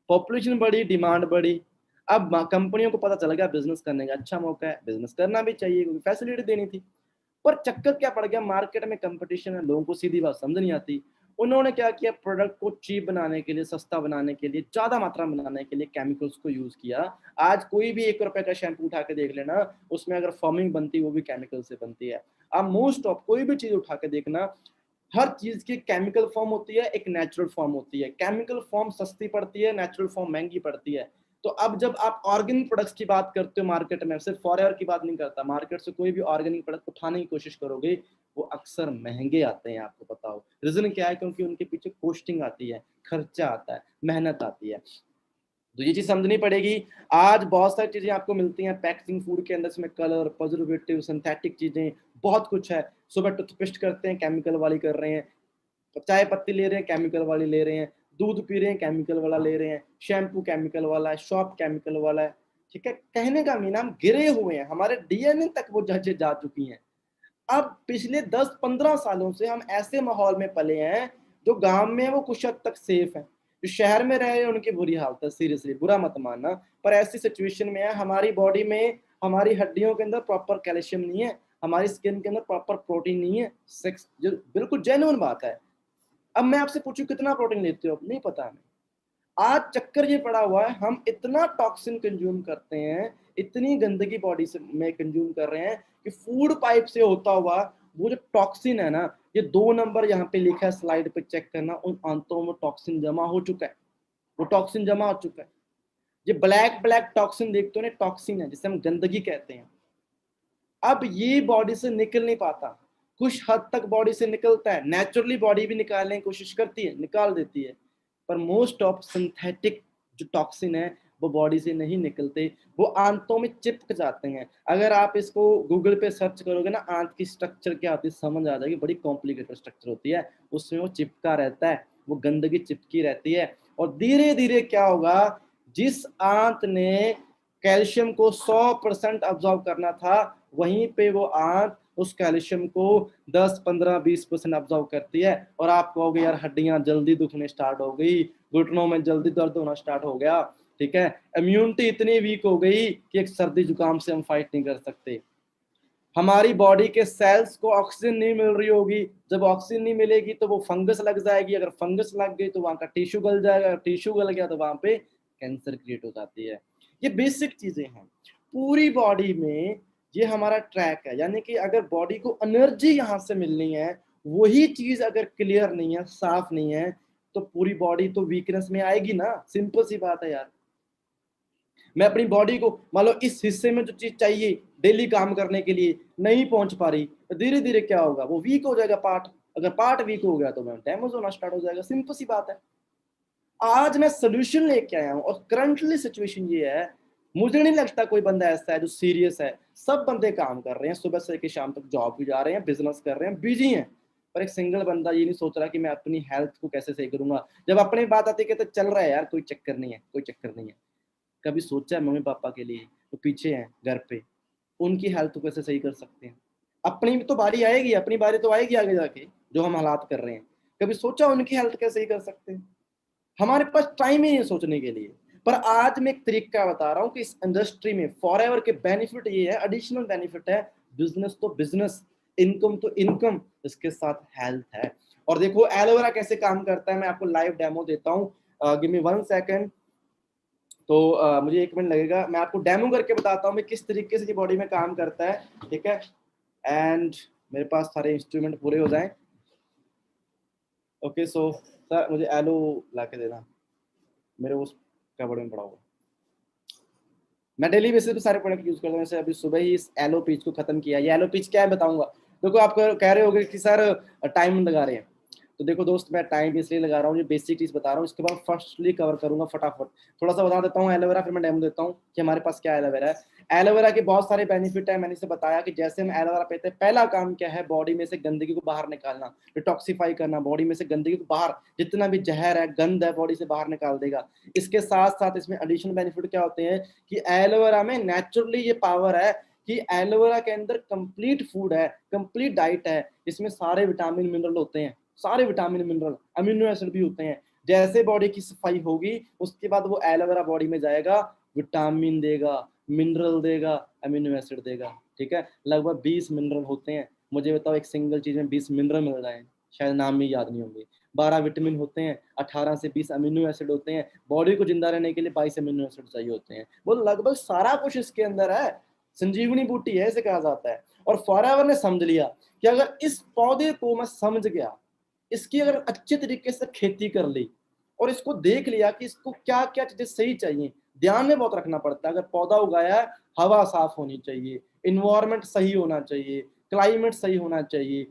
पॉपुलेशन बढ़ी, डिमांड बढ़ी। अब कंपनियों को पता चल गया बिजनेस करने का अच्छा मौका है, बिजनेस करना भी चाहिए क्योंकि फैसिलिटी देनी थी। पर चक्कर क्या पड़ गया, मार्केट में कंपटीशन है, लोगों को सीधी बात समझ नहीं आती। उन्होंने क्या किया, प्रोडक्ट को चीप बनाने के लिए, सस्ता बनाने के लिए, ज्यादा मात्रा में बनाने के लिए केमिकल्स को यूज किया। आज कोई भी 1 रुपए का शैम्पू उठा के देख लेना, उसमें अगर फॉर्मिंग बनती है वो भी केमिकल से बनती है। आप मोस्ट ऑफ कोई भी चीज उठा के देखना, हर चीज की केमिकल फॉर्म होती है, एक नेचुरल फॉर्म होती है। केमिकल फॉर्म सस्ती पड़ती है, नेचुरल फॉर्म महंगी पड़ती है। तो अब जब आप ऑर्गेनिक प्रोडक्ट्स की बात करते हो मार्केट में, सिर्फ फॉरएवर की बात नहीं करता, मार्केट से कोई भी ऑर्गेनिक प्रोडक्ट उठाने की कोशिश करोगे, वो अक्सर महंगे आते हैं। आपको पता हो रीजन क्या है? क्योंकि उनके पीछे कॉस्टिंग आती है, खर्चा आता है, मेहनत आती है। तो ये चीज समझनी पड़ेगी। आज बहुत सारी चीजें आपको मिलती हैं पैकेजिंग फूड के अंदर, इसमें कलर, प्रिजर्वेटिव, सिंथेटिक चीजें, बहुत कुछ है। सुबह टूथपेस्ट करते हैं, केमिकल वाली कर रहे हैं। चाय पत्ती ले रहे हैं, केमिकल वाली ले रहे हैं। दूध पी रहे हैं, केमिकल वाला ले रहे हैं। शैम्पू केमिकल वाला है, शॉप केमिकल वाला है। ठीक है, कहने का मीन हम गिरे हुए हैं, हमारे डीएनए तक वो जजें जा चुकी हैं। अब पिछले 10-15 सालों से हम ऐसे माहौल में पले हैं, जो गांव में है वो कुछ हद तक सेफ है, जो शहर में रह रहे हैं उनकी बुरी हालत है। सीरियसली बुरा मत मानना, पर ऐसी सिचुएशन में है, हमारी बॉडी में, हमारी हड्डियों के अंदर प्रॉपर कैल्शियम नहीं है, हमारी स्किन के अंदर प्रॉपर प्रोटीन नहीं है। सेक्स जो बिल्कुल जेन्युइन बात है। अब मैं आपसे पूछूं कितना प्रोटीन लेते हो, नहीं पता हमें। आज चक्कर ये पड़ा हुआ है, हम इतना टॉक्सिन कंज्यूम करते हैं, इतनी गंदगी बॉडी से में कंज्यूम कर रहे हैं कि फूड पाइप से होता हुआ वो जो टॉक्सिन है ना, ये 2 नंबर यहाँ पे लिखा है स्लाइड पे, चेक करना, उन आंतों में टॉक्सिन जमा हो चुका है। वो टॉक्सिन जमा हो चुका है। ये ब्लैक ब्लैक टॉक्सिन देखते हो ना, टॉक्सिन है जिसे हम गंदगी कहते हैं। अब ये बॉडी से निकल नहीं पाता, कुछ हद तक बॉडी से निकलता है, नेचुरली बॉडी भी निकालने की कोशिश करती है, निकाल देती है, पर मोस्ट ऑफ सिंथेटिक जो टॉक्सिन है वो बॉडी से नहीं निकलते, वो आंतों में चिपक जाते हैं। अगर आप इसको गूगल पे सर्च करोगे ना, आंत की स्ट्रक्चर क्या होती है समझ आ जाएगी, बड़ी कॉम्प्लिकेटेड स्ट्रक्चर होती है, उसमें वो चिपका रहता है, वो गंदगी चिपकी रहती है। और धीरे धीरे क्या होगा, जिस आंत ने कैल्शियम को 100% अब्जॉर्व करना था, वहीं पे वो आंत उस कैल्शियम को 10, 15, 20% अब्जॉर्व करती है। और आप कहोगे यार हड्डियां जल्दी दुखने स्टार्ट हो गई, घुटनों में जल्दी दर्द होना स्टार्ट हो गया। ठीक है, इम्यूनिटी इतनी वीक हो गई कि एक सर्दी जुकाम से हम फाइट नहीं कर सकते। हमारी बॉडी के सेल्स को ऑक्सीजन नहीं मिल रही होगी, जब ऑक्सीजन नहीं मिलेगी तो वो फंगस लग जाएगी, अगर फंगस लग गई तो वहां का टिश्यू गल जाएगा, अगर टिश्यू गल गया तो वहां पे कैंसर क्रिएट हो जाती है। ये बेसिक चीजें हैं पूरी बॉडी में, ये हमारा ट्रैक है। यानी कि अगर बॉडी को एनर्जी यहाँ से मिलनी है, वही चीज अगर क्लियर नहीं है, साफ नहीं है, तो पूरी बॉडी तो वीकनेस में आएगी ना। सिंपल सी बात है यार। मैं अपनी बॉडी को मान लो इस हिस्से में जो चीज चाहिए डेली काम करने के लिए नहीं पहुंच पा रही, तो धीरे धीरे क्या होगा, वो वीक हो जाएगा पार्ट। अगर पार्ट वीक हो गया तो मैं डैमेज होना स्टार्ट हो जाएगा। सिंपल सी बात है। आज मैं सोल्यूशन लेके आया हूं, और करंटली सिचुएशन ये है, मुझे नहीं लगता कोई बंदा ऐसा है जो सीरियस है। सब बंदे काम कर रहे हैं, सुबह से लेकर शाम तक जॉब भी जा रहे हैं, बिजनेस कर रहे हैं, बिजी हैं, पर एक सिंगल बंदा ये नहीं सोच रहा कि मैं अपनी हेल्थ को कैसे सही करूंगा। जब अपनी बात आती है कि तो चल रहा है यार, कोई चक्कर नहीं है, कोई चक्कर नहीं है। कभी सोचा है मम्मी पापा के लिए तो पीछे हैं घर पे, उनकी हेल्थ को कैसे सही कर सकते हैं? अपनी भी तो बारी आएगी, अपनी बारी तो आएगी आगे जाके, जो हम हालात कर रहे हैं। कभी सोचा उनकी हेल्थ कैसे सही कर सकते हैं? हमारे पास टाइम ही नहीं है सोचने के लिए। पर आज मैं एक तरीका बता रहा हूँ कि इस इंडस्ट्री में फॉरएवर के बेनिफिट ये है, एडिशनल बेनिफिट है। बिजनेस तो बिजनेस, इनकम तो इनकम, इसके साथ हेल्थ है। और देखो एलोवेरा कैसे काम करता है, मैं आपको लाइव डेमो देता हूँ। Give me 1 second. तो मुझे 1 मिनट लगेगा, मैं आपको डेमो करके बताता हूँ मैं किस तरीके से ये बॉडी में काम करता है। ठीक है, एंड मेरे पास सारे इंस्ट्रूमेंट पूरे हो जाएं। ओके, सो सर मुझे एलो ला के देना, मेरे उस कबड़ में पड़ा हुआ। मैं डेली बेसिस पे सारे प्रोडक्ट यूज करता हूँ। जैसे अभी सुबह ही इस एलो पीच को खत्म किया। ये एलो पीच क्या है बताऊंगा। देखो आप कह रहे होगे कि सर टाइम लगा रहे हैं, तो देखो दोस्त मैं टाइम इसलिए लगा रहा हूँ, ये बेसिक चीज बता रहा हूँ, इसके बाद फर्स्टली कवर करूंगा फटाफट। थोड़ा सा बता देता हूँ एलोवेरा, फिर मैं डेमो देता हूँ कि हमारे पास क्या एलोवेरा है। एलोवेरा के बहुत सारे बेनिफिट है, मैंने इसे बताया कि जैसे हम एलोवेरा पीते हैं, पहला काम क्या है, बॉडी में से गंदगी को बाहर निकालना, डिटॉक्सिफाई करना, बॉडी में से गंदगी को बाहर, जितना भी जहर है, गंद है, बॉडी से बाहर निकाल देगा। इसके साथ साथ इसमें एडिशनल बेनिफिट क्या होते हैं कि एलोवेरा में नेचुरली ये पावर है कि एलोवेरा के अंदर कंप्लीट फूड है, कंप्लीट डाइट है, इसमें सारे विटामिन मिनरल होते हैं, सारे विटामिन मिनरल, अमीनो एसिड भी होते हैं। जैसे बॉडी की सफाई होगी उसके बाद वो एलोवेरा बॉडी में जाएगा, विटामिन देगा, मिनरल देगा, अमीनो एसिड देगा। ठीक है, लगभग 20 मिनरल होते हैं। मुझे बताओ एक सिंगल चीज में 20 मिनरल मिल रहे हैं, शायद नाम ही याद नहीं होंगे। 12 विटामिन होते हैं, 18 से 20 अमीनो एसिड होते हैं, बॉडी को जिंदा रहने के लिए 22 अमीनो एसिड चाहिए होते हैं। वो लगभग सारा कुछ इसके अंदर है, संजीवनी बूटी है इसे कहा जाता है। और फॉरएवर ने समझ लिया कि अगर इस पौधे को मैं समझ गया, इसकी अगर अच्छे तरीके से खेती कर ली और इसको देख लिया कि इसको क्या क्या चीजें सही चाहिए, ध्यान में बहुत रखना पड़ता है। अगर पौधा उगाया है, हवा साफ होनी चाहिए, इन्वायरमेंट सही होना चाहिए, क्लाइमेट सही होना चाहिए,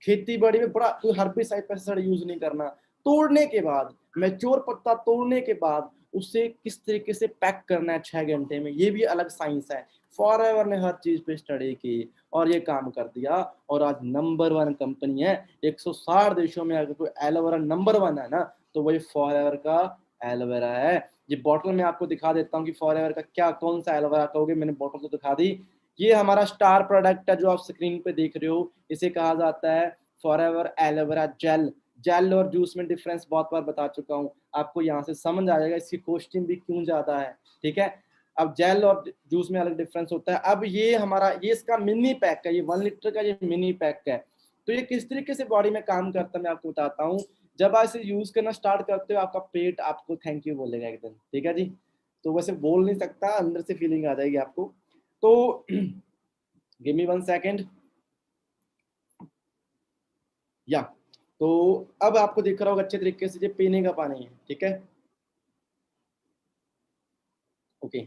खेती बाड़ी में बड़ा कोई हर्बिसाइड पेस्टिसाइड यूज नहीं करना। तोड़ने के बाद, मैच्योर पत्ता तोड़ने के बाद उसे किस तरीके से पैक करना है 6 घंटे में, ये भी अलग साइंस है। फॉरएवर ने हर चीज पे स्टडी की और ये काम कर दिया और आज नंबर 1 कंपनी है। 160 देशों में अगर कोई एलोवेरा नंबर 1 है ना, तो वही फॉरएवर का एलोवेरा है। ये बॉटल में आपको दिखा देता हूँ कि फॉरएवर का क्या, कौन सा एलोवेरा कहोगे, मैंने बॉटल तो दिखा दी। ये हमारा स्टार प्रोडक्ट है जो आप स्क्रीन पे देख रहे हो, इसे कहा जाता है फॉरएवर एलोवेरा जेल। जेल और जूस में डिफरेंस बहुत बार बता चुका हूँ, आपको यहाँ से समझ आ जाएगा इसकी कॉस्टिंग भी क्यों ज्यादा है। ठीक है, अब जेल और जूस में अलग डिफरेंस होता है। अब ये हमारा, ये इसका मिनी पैक है, ये 1 लीटर का ये मिनी पैक है। तो ये किस तरीके से बॉडी में काम करता है मैं आपको बताता हूँ। जब आप इसे यूज करना स्टार्ट करते हो, आपका पेट आपको थैंक यू बोलेगा एक दिन। ठीक है जी, तो वैसे बोल नहीं सकता, अंदर से फीलिंग आ जाएगी आपको। तो गिव मी 1 सेकेंड। या तो अब आपको दिख रहा होगा अच्छे तरीके से, ये पीने का पानी है। ठीक है, ओके।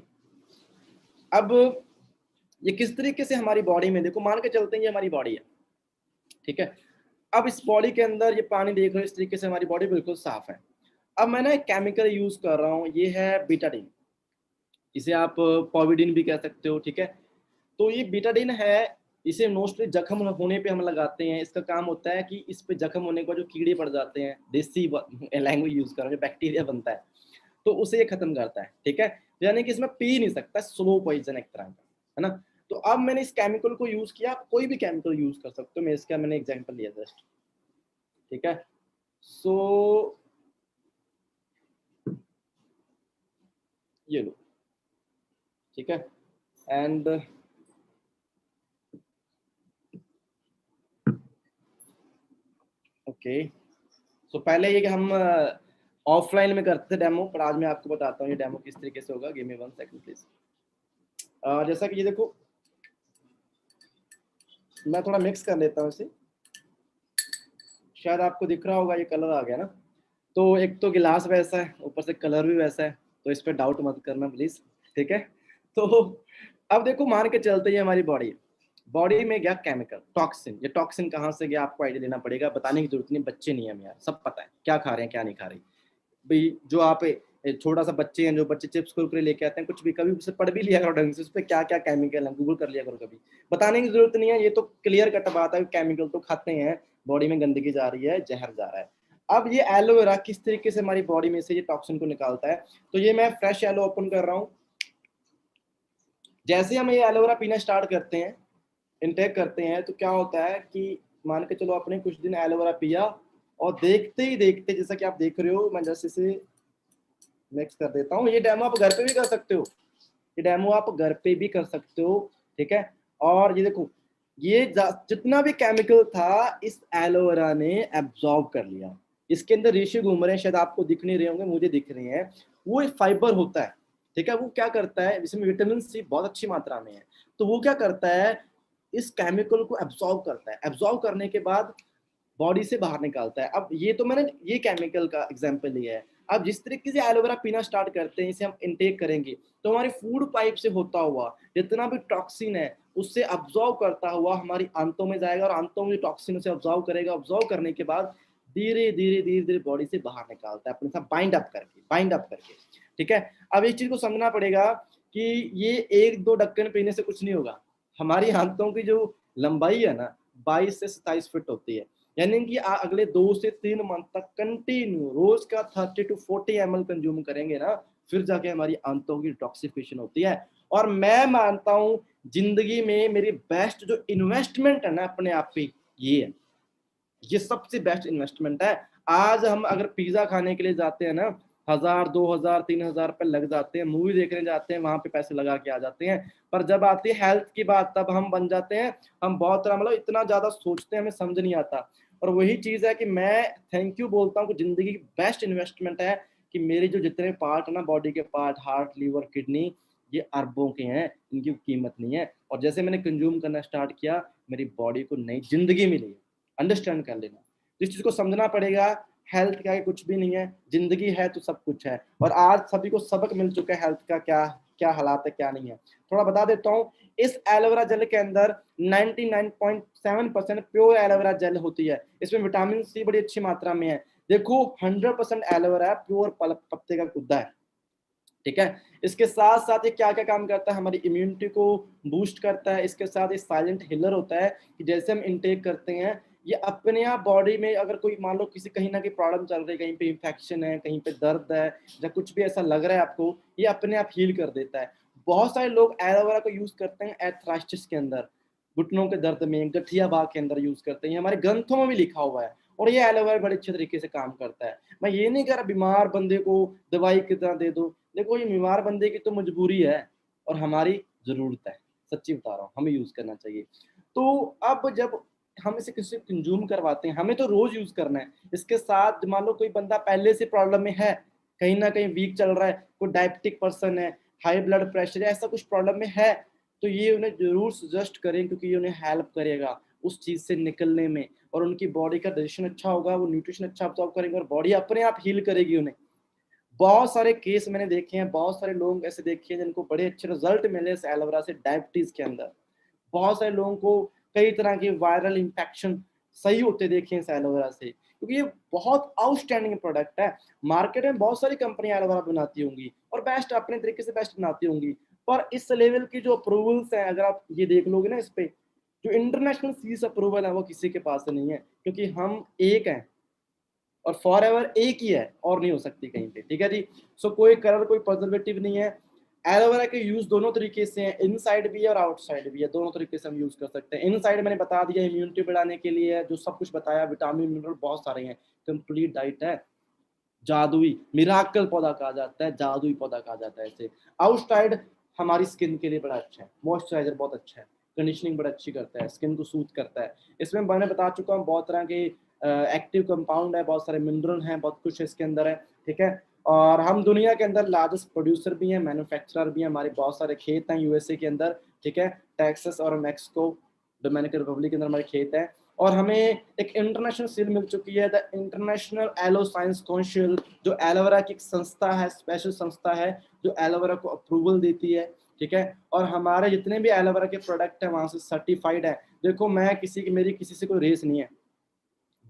अब ये किस तरीके से हमारी बॉडी में, देखो मान के चलते हैं ये हमारी बॉडी है। ठीक है, अब इस बॉडी के अंदर ये पानी देख रहे हो, इस तरीके से हमारी बॉडी बिल्कुल साफ है। अब मैं ना एक केमिकल यूज कर रहा हूँ, ये है बीटाडीन, इसे आप पॉविडीन भी कह सकते हो। ठीक है, तो ये बीटाडीन है, इसे मोस्टली जख्म होने पे हम लगाते हैं। इसका काम होता है कि इस पे जख्म होने के बाद जो कीड़े पड़ जाते हैं, देसी लैंग्वेज यूज कर रहे हैं, बैक्टीरिया बनता है, तो उसे ये खत्म करता है। ठीक है, यानी कि इसमें पी नहीं सकता, स्लो पॉइजन एक तरह का, है ना। तो अब मैंने इस केमिकल को यूज किया, आप कोई भी केमिकल यूज कर सकते हो, मैं इसका मैंने एग्जांपल लिया जस्ट। ठीक है, सो ये लो। ठीक है, एंड ओके, सो पहले ये कि हम ऑफलाइन में करते थे डेमो, पर आज मैं आपको बताता हूँ ये डेमो किस तरीके से होगा। Give me 1 second please. जैसा कि ये देखो, मैं थोड़ा मिक्स कर लेता हूँ इसे, शायद आपको दिख रहा होगा ये कलर आ गया ना। तो एक तो गिलास वैसा है, ऊपर से कलर भी वैसा है, तो इस पर डाउट मत करना प्लीज। ठीक है, तो अब देखो मान के चलते हैं हमारी बॉडी, बॉडी में गया केमिकल टॉक्सिन। ये टॉक्सिन कहाँ से गया आपको आइडिया लेना पड़ेगा, बताने की जरूरत नहीं, बच्चे नहीं है हम यार, सब पता है क्या खा रहे हैं क्या नहीं खा रहे भाई। जो आप छोटा सा बच्चे हैं, जो बच्चे चिप्स कुरकुरे लेके आते हैं, कुछ भी कभी उसे पढ़ भी लिया करो ढंग से, उस पर क्या क्या केमिकल है गूगल कर लिया करो कभी, बताने की जरूरत नहीं है। ये तो क्लियर कट बात है, केमिकल तो खाते हैं, बॉडी में गंदगी जा रही है, जहर जा रहा है। अब ये एलोवेरा किस तरीके से हमारी बॉडी में से ये टॉक्सिन को निकालता है, तो ये मैं फ्रेश एलो ओपन कर रहा हूँ। जैसे हम ये एलोवेरा पीना स्टार्ट करते हैं, इनटेक करते हैं, तो क्या होता है कि मान के चलो आपने कुछ दिन एलोवेरा पिया और देखते ही देखते, जैसा कि आप देख रहे हो, मैं जैसे इसे मिक्स कर देता हूँ। ये डेमो आप घर पे भी कर सकते हो, ये डेमो आप घर पे भी कर सकते हो। ठीक है, और ये देखो, ये जितना भी केमिकल था इस एलोवेरा ने एब्जॉर्ब कर लिया। इसके अंदर रेशे घूम रहे हैं, शायद आपको दिख नहीं रहे होंगे, मुझे दिख रहे हैं। वो एक फाइबर होता है। ठीक है, वो क्या करता है, इसमें विटामिन सी बहुत अच्छी मात्रा में है, तो वो क्या करता है, इस केमिकल को एब्जॉर्ब करता है। एब्जॉर्ब करने के बाद बॉडी से बाहर निकालता है। अब ये तो मैंने ये केमिकल का एग्जांपल लिया है। अब जिस तरीके से एलोवेरा पीना स्टार्ट करते हैं, इसे हम इनटेक करेंगे, तो हमारी फूड पाइप से होता हुआ जितना भी टॉक्सिन है उससे अब्जॉर्व करता हुआ हमारी आंतों में जाएगा, और आंतों में टॉक्सिन उसे अब्जॉर्व करेगा। अब्जॉर्व करने के बाद धीरे धीरे धीरे धीरे बॉडी से बाहर निकालता है, अपने साथ बाइंड अप करके। ठीक है, अब इस चीज को समझना पड़ेगा कि ये 1-2 ढक्कन पीने से कुछ नहीं होगा। हमारी आंतों की जो लंबाई है ना, 22 से 27 फीट होती है, यानी कि अगले 2 से 3 मंथ तक कंटिन्यू रोज का 30 to 40 ml कंज्यूम करेंगे ना, फिर जाके हमारी आंतों की डिटॉक्सिफिकेशन होती है। और मैं मानता हूं जिंदगी में मेरी बेस्ट जो इन्वेस्टमेंट है ना अपने आप पे, ये है, ये सबसे बेस्ट इन्वेस्टमेंट है। आज हम अगर पिज्जा खाने के लिए जाते हैं ना, 1000 2000 3000 रुपए लग जाते हैं, मूवी देखने जाते हैं वहां पे पैसे लगा के आ जाते हैं, पर जब आती है हेल्थ की बात तब हम बन जाते हैं, हम बहुत तरह मतलब इतना ज्यादा सोचते हैं, हमें समझ नहीं आता। और वही चीज़ है कि मैं थैंक यू बोलता हूँ कि ज़िंदगी की बेस्ट इन्वेस्टमेंट है कि मेरे जो जितने पार्ट है ना, बॉडी के पार्ट, हार्ट, लीवर, किडनी, ये अरबों के हैं, इनकी कीमत नहीं है। और जैसे मैंने कंज़्यूम करना स्टार्ट किया, मेरी बॉडी को नई ज़िंदगी मिली। अंडरस्टैंड कर लेना। इस चीज़ को समझना पड़ेगा, हेल्थ क्या है, कुछ भी नहीं है, ज़िंदगी है तो सब कुछ है। और आज सभी को सबक मिल चुका है हेल्थ का क्या क्या हालात है, क्या नहीं है। थोड़ा बता देता हूँ, इस एलोवेरा जेल के अंदर 99.7% प्योर एलोवेरा जेल होती है। इसमें विटामिन सी बड़ी अच्छी मात्रा में है। देखो 100% एलोवेरा है, प्योर पत्ते का गुद्दा है। ठीक है? इसके साथ-साथ ये क्या-क्या काम करता है, हमारी इम्यूनिटी को बूस्ट करता है। इसके साथ एक साइलेंट हीलर होता है कि जैसे हम इनटेक करते हैं, ये अपने आप बॉडी में अगर कोई मान लो किसी कहीं न कहीं प्रॉब्लम चल रही है, कहीं पे इन्फेक्शन है, कहीं पे दर्द है या कुछ भी ऐसा लग रहा है आपको, ये अपने आप हील कर देता है। बहुत सारे लोग एलोवेरा को यूज़ करते हैं आर्थराइटिस के अंदर, घुटनों के दर्द में, गठिया भाग के अंदर यूज़ करते हैं। ये हमारे ग्रंथों में भी लिखा हुआ है और ये एलोवेरा बड़े अच्छे तरीके से काम करता है। मैं ये नहीं कह रहा बीमार बंदे को दवाई की तरह दे दो। देखो ये बीमार बंदे की तो मजबूरी है और हमारी ज़रूरत है। सच्ची बता रहा हूँ, हमें यूज़ करना चाहिए। तो अब जब हम इसे किसी से कंज़्यूम करवाते हैं, हमें तो रोज़ यूज़ करना है। इसके साथ मान लो कोई बंदा पहले से प्रॉब्लम में है, कहीं न कहीं वीक चल रहा है, कोई डायबिटिक पर्सन है, हाई ब्लड प्रेशर है, ऐसा कुछ प्रॉब्लम में है, तो ये उन्हें ज़रूर सजेस्ट करें क्योंकि ये उन्हें हेल्प करेगा उस चीज़ से निकलने में और उनकी बॉडी का डाइजेशन अच्छा होगा, वो न्यूट्रिशन अच्छा अब्ज़ॉर्ब करेंगे और बॉडी अपने आप हील करेगी उन्हें। बहुत सारे केस मैंने देखे हैं, बहुत सारे लोग ऐसे देखे हैं जिनको बड़े अच्छे रिज़ल्ट मिले इस एलोवेरा से डायबिटीज़ के अंदर। बहुत सारे लोगों को कई तरह के वायरल इन्फेक्शन सही होते देखे हैं इस एलोवेरा से, क्योंकि ये बहुत आउटस्टैंडिंग प्रोडक्ट है। मार्केट में बहुत सारी कंपनियाँ एलोवेरा बनाती होंगी और बेस्ट अपने तरीके से बेस्ट बनाती होंगी, पर इस लेवल की जो अप्रूवल्स हैं, अगर आप ये देख लोगे ना इस पे, जो इंटरनेशनल सीज़ अप्रूवल है वो किसी के पास नहीं है, क्योंकि हम एक हैं। और फॉरएवर एक ही है और नहीं हो सकती कहीं पे, ठीक है जी। सो कोई कलर कोई प्रिजर्वेटिव नहीं है। एलोवेरा के यूज दोनों तरीके से हैं, इनसाइड भी है और आउटसाइड भी है, दोनों तरीके से हम यूज कर सकते हैं। इनसाइड मैंने बता दिया इम्यूनिटी बढ़ाने के लिए है, जो सब कुछ बताया, विटामिन मिनरल बहुत सारे हैं, कंप्लीट डाइट है। जादुई मिराकल पौधा कहा जाता है, जादुई पौधा कहा जाता है इसे। आउटसाइड हमारी स्किन के लिए बड़ा अच्छा है, मॉइस्चराइजर बहुत अच्छा है, कंडीशनिंग बड़ा अच्छी करता है, स्किन को सूथ करता है। इसमें मैंने बता चुका हूँ बहुत तरह के एक्टिव कंपाउंड है, बहुत सारे मिनरल हैं, बहुत कुछ इसके अंदर है, ठीक है। और हम दुनिया के अंदर लार्जेस्ट प्रोड्यूसर भी हैं, मैन्युफैक्चरर भी हैं, हमारे बहुत सारे खेत हैं यूएसए के अंदर, ठीक है। टेक्सास और मैक्सिको, डोमिनिकन रिपब्लिक के अंदर हमारे खेत हैं। और हमें एक इंटरनेशनल सील मिल चुकी है, the international aloe science council, जो एलोवेरा की एक संस्था है, स्पेशल संस्था है, जो एलोवेरा को अप्रूवल देती है, ठीक है। और हमारे जितने भी एलोवेरा के प्रोडक्ट हैं वहाँ से सर्टिफाइड है। देखो मैं किसी की, मेरी किसी से कोई रेस नहीं है,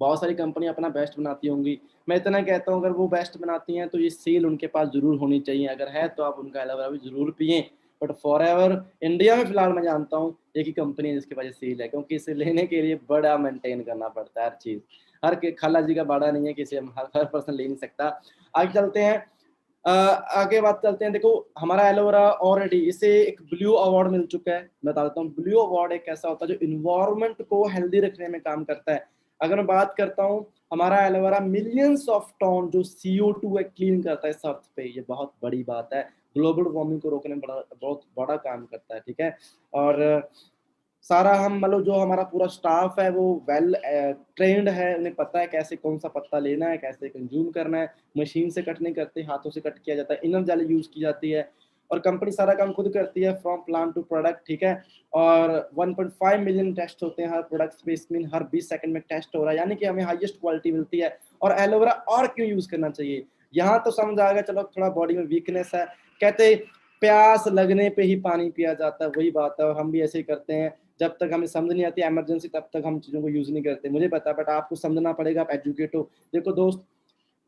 बहुत सारी कंपनी अपना बेस्ट बनाती होंगी, मैं इतना कहता हूँ अगर वो बेस्ट बनाती हैं तो ये सेल उनके पास ज़रूर होनी चाहिए, अगर है तो आप उनका एलोवेरा भी ज़रूर पिएँ। बट फॉरएवर इंडिया में फ़िलहाल मैं जानता हूँ एक ही कंपनी है जिसके पास ये सेल है, क्योंकि इसे लेने के लिए बड़ा मेंटेन करना पड़ता है हर चीज़। हर के खाला जी का बाड़ा नहीं है कि इसे हम हर पर्सन ले नहीं सकता। आगे चलते हैं। आगे बात करते हैं। देखो हमारा एलोवेरा ऑलरेडी इसे एक ब्लू अवार्ड मिल चुका है। मैं बता देता हूँ, ब्लू अवार्ड एक ऐसा होता है जो इन्वायरमेंट को हेल्दी रखने में काम करता है। अगर मैं बात करता हूँ, हमारा एलोवेरा मिलियंस ऑफ टन जो CO2 है क्लीन करता है इस अर्थ पे, ये बहुत बड़ी बात है। ग्लोबल वार्मिंग को रोकने में बहुत बड़ा काम करता है, ठीक है। और सारा हम मतलब जो हमारा पूरा स्टाफ है वो वेल ट्रेन्ड है, उन्हें पता है कैसे कौन सा पत्ता लेना है, कैसे कंज्यूम करना है। मशीन से कट नहीं करते, हाथों से कट किया जाता है, इनर जाली यूज़ की जाती है और कंपनी सारा काम खुद करती है फ्रॉम प्लांट टू प्रोडक्ट, ठीक है। और 1.5 मिलियन टेस्ट होते हैं हर प्रोडक्ट पे, इसमें हर 20 सेकंड में टेस्ट हो रहा है, यानी कि हमें हाईएस्ट क्वालिटी मिलती है। और एलोवेरा और क्यों यूज़ करना चाहिए, यहाँ तो समझ आ गया, चलो थोड़ा बॉडी में वीकनेस है, कहते प्यास लगने पे ही पानी पिया जाता है, वही बात है। और हम भी ऐसे ही करते हैं, जब तक हमें समझ नहीं आती इमरजेंसी तब तक हम चीज़ों को यूज़ नहीं करते, मुझे पता है, बट आपको समझना पड़ेगा, आप एजुकेट हो। देखो दोस्त,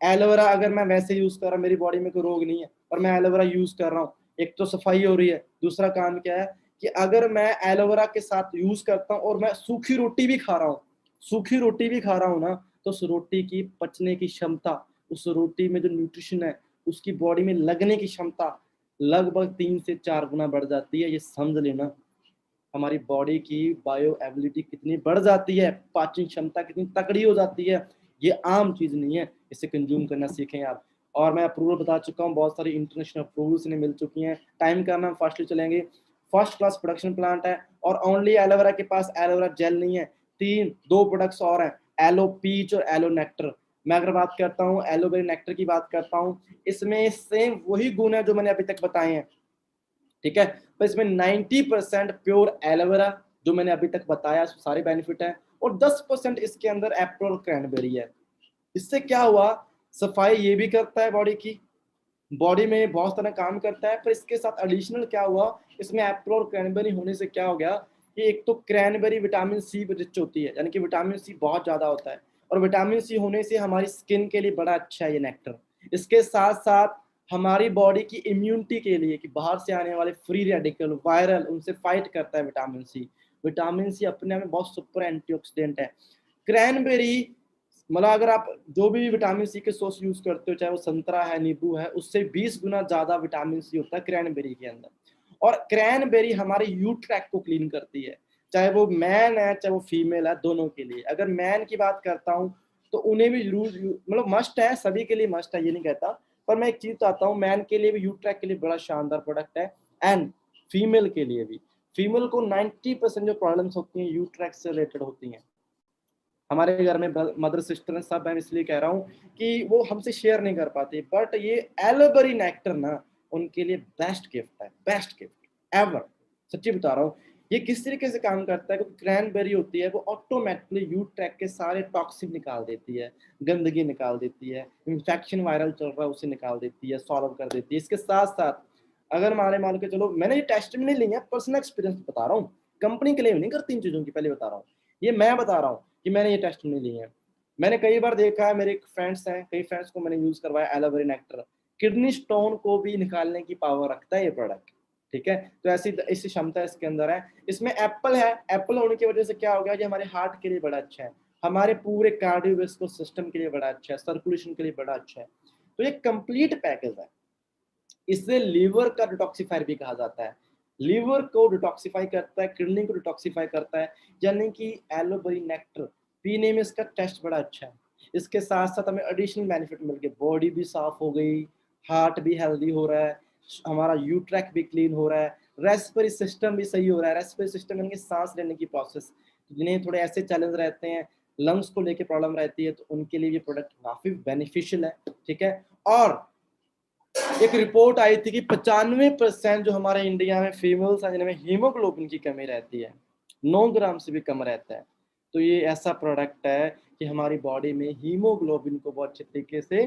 एलोवेरा अगर मैं वैसे यूज़ कर रहा हूँ, मेरी बॉडी में कोई रोग नहीं है और मैं एलोवेरा यूज़ कर रहा हूँ, एक तो सफाई हो रही है, दूसरा काम क्या है कि अगर मैं एलोवेरा के साथ यूज़ करता हूँ और मैं सूखी रोटी भी खा रहा हूँ, सूखी रोटी भी खा रहा हूँ ना, तो उस रोटी की पचने की क्षमता, उस रोटी में जो न्यूट्रिशन है, उसकी बॉडी में लगने की क्षमता लगभग 3 से 4 गुना बढ़ जाती है। ये समझ लेना, हमारी बॉडी की बायो एबिलिटी कितनी बढ़ जाती है, पाचन क्षमता कितनी तगड़ी हो जाती है, ये आम चीज़ नहीं है, इसे कंज्यूम करना सीखें आप। और मैं अप्रूवल बता चुका हूँ, बहुत सारी इंटरनेशनल अप्रूवल्स इन्हें मिल चुकी हैं। टाइम का हम फास्टली चलेंगे। फर्स्ट क्लास प्रोडक्शन प्लांट है और ओनली एलोवेरा के पास एलोवेरा जेल नहीं है, 2 प्रोडक्ट्स और हैं, एलो पीच और एलो नेक्टर। मैं अगर बात करता हूँ एलोवेरा नेक्टर की बात करता हूँ, इसमें सेम वही गुण है जो मैंने अभी तक बताए हैं, ठीक है। पर इसमें 90% प्योर एलोवेरा जो मैंने अभी तक बताया सारे बेनिफिट है, और 10% इसके अंदर एप्पल और क्रैनबेरी है। इससे क्या हुआ, सफाई ये भी करता है बॉडी की, बॉडी में बहुत सारा काम करता है, पर इसके साथ एडिशनल क्या हुआ, इसमें एप्पल और क्रैनबेरी होने से क्या हो गया कि एक तो क्रैनबेरी विटामिन सी रिच होती है, यानी कि विटामिन सी बहुत ज्यादा होता है, और विटामिन सी होने से हमारी स्किन के लिए बड़ा अच्छा है ये नेक्टर। इसके साथ साथ हमारी बॉडी की इम्यूनिटी के लिए, कि बाहर से आने वाले फ्री रेडिकल वायरल उनसे फाइट करता है विटामिन सी। विटामिन सी अपने आप में बहुत सुपर एंटीऑक्सीडेंट है। क्रैनबेरी मतलब अगर आप जो भी विटामिन सी के सोर्स यूज करते हो, चाहे वो संतरा है, नींबू है, उससे 20 गुना ज्यादा विटामिन सी होता है क्रैनबेरी के अंदर। और क्रैनबेरी हमारे यू ट्रैक को क्लीन करती है, चाहे वो मैन है चाहे वो फीमेल है, दोनों के लिए। अगर मैन की बात करता हूँ तो उन्हें भी जरूर मतलब मस्ट है, सभी के लिए मस्ट है ये नहीं कहता, पर मैं एक चीज बताता हूँ, मैन के लिए भी यू ट्रैक के लिए बड़ा शानदार प्रोडक्ट है, एंड फीमेल के लिए भी। फीमेल को 90% जो प्रॉब्लम्स होती हैं यू ट्रैक से रिलेटेड होती हैं। हमारे घर में मदर सिस्टर हैं सब, मैं इसलिए कह रहा हूँ कि वो हमसे शेयर नहीं कर पाती, बट ये एलोबेरी नेक्टर ना उनके लिए बेस्ट गिफ्ट है, बेस्ट गिफ्ट एवर। सच्ची बता रहा हूँ। ये किस तरीके से काम करता है, क्योंकि क्रैनबेरी होती है वो ऑटोमेटिकली यू ट्रैक के सारे टॉक्सिन निकाल देती है, गंदगी निकाल देती है, इन्फेक्शन वायरल चल रहा है उसे निकाल देती है, सॉल्व कर देती है। इसके साथ साथ अगर हमारे मान के चलो, मैंने ये टेस्ट में नहीं ली है, पर्सनल एक्सपीरियंस बता रहा हूँ, कंपनी क्लेम नहीं करती इन चीजों की, पहले बता रहा हूँ, ये मैं बता रहा हूँ कि मैंने ये टेस्ट नहीं ली है। मैंने कई बार देखा है, मेरे फ्रेंड्स हैं, कई फ्रेंड्स को मैंने यूज करवाया एलोवेरा नेक्टर, किडनी स्टोन को भी निकालने की पावर रखता है ये प्रोडक्ट, ठीक है। तो ऐसी क्षमता इसके अंदर है। इसमें एप्पल है, एप्पल होने की वजह से क्या हो गया, ये हमारे हार्ट के लिए बड़ा अच्छा है, हमारे पूरे कार्डियोवैस्कुलर सिस्टम के लिए बड़ा अच्छा है, सर्कुलेशन के लिए बड़ा अच्छा है। तो ये कंप्लीट पैकेज है। इसे लीवर का डिटॉक्सिफायर भी कहा जाता है, लीवर को डिटॉक्सिफाई करता है, किडनी को डिटॉक्सिफाई करता है, यानी कि एलोवेरा नेक्टर पीने में इसका टेस्ट बड़ा अच्छा है। इसके साथ साथ हमें एडिशनल बेनिफिट मिल गए, बॉडी भी साफ हो गई, हार्ट भी हेल्दी हो रहा है, हमारा यू ट्रैक भी क्लीन हो रहा है, रेस्पिरेटरी सिस्टम भी सही हो रहा है। रेस्पिरेटरी सिस्टम यानी कि सांस लेने की प्रोसेस, जिन्हें थोड़े ऐसे चैलेंज रहते हैं, लंग्स को लेके प्रॉब्लम रहती है, तो उनके लिए ये प्रोडक्ट काफी बेनिफिशियल है, ठीक है। और एक रिपोर्ट आई थी कि 95% जो हमारे इंडिया में फीमेल्स हैं जिनमें हीमोग्लोबिन की कमी रहती है, 9 ग्राम से भी कम रहता है, तो ये ऐसा प्रोडक्ट है कि हमारी बॉडी में हीमोग्लोबिन को बहुत अच्छे तरीके से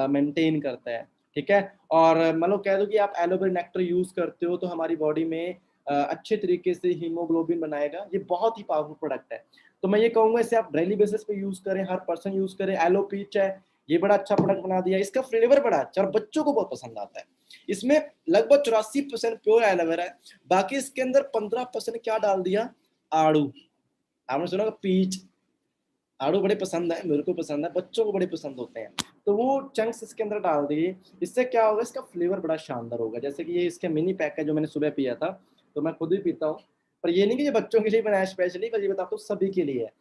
मेंटेन करता है, ठीक है। और मतलब कह दो कि आप एलोवेरा नेक्टर यूज करते हो तो हमारी बॉडी में अच्छे तरीके से हीमोग्लोबिन बनाएगा। ये बहुत ही पावरफुल प्रोडक्ट है, तो मैं ये कहूंगा इसे आप डेली बेसिस पे यूज करें, हर पर्सन यूज करे। एलो पीच है, ये बड़ा अच्छा प्रोडक्ट बना दिया, इसका फ्लेवर बड़ा अच्छा और बच्चों को बहुत पसंद आता है। इसमें लगभग 84% प्योर एलोवेरा है, बाकी इसके अंदर 15% क्या डाल दिया, आड़ू। आपने सुना पीच, आड़ू बड़े पसंद है, मेरे को पसंद है, बच्चों को बड़े पसंद होते हैं, तो वो चंक्स इसके अंदर डाल दिए। इससे क्या होगा, इसका फ्लेवर बड़ा शानदार होगा। जैसे कि ये इसके मिनी पैक है जो मैंने सुबह पिया था, तो मैं खुद ही पीता हूँ, पर ये नहीं कि ये बच्चों के लिए बनाया स्पेशली, पर ये बताता हूँ सभी के लिए है।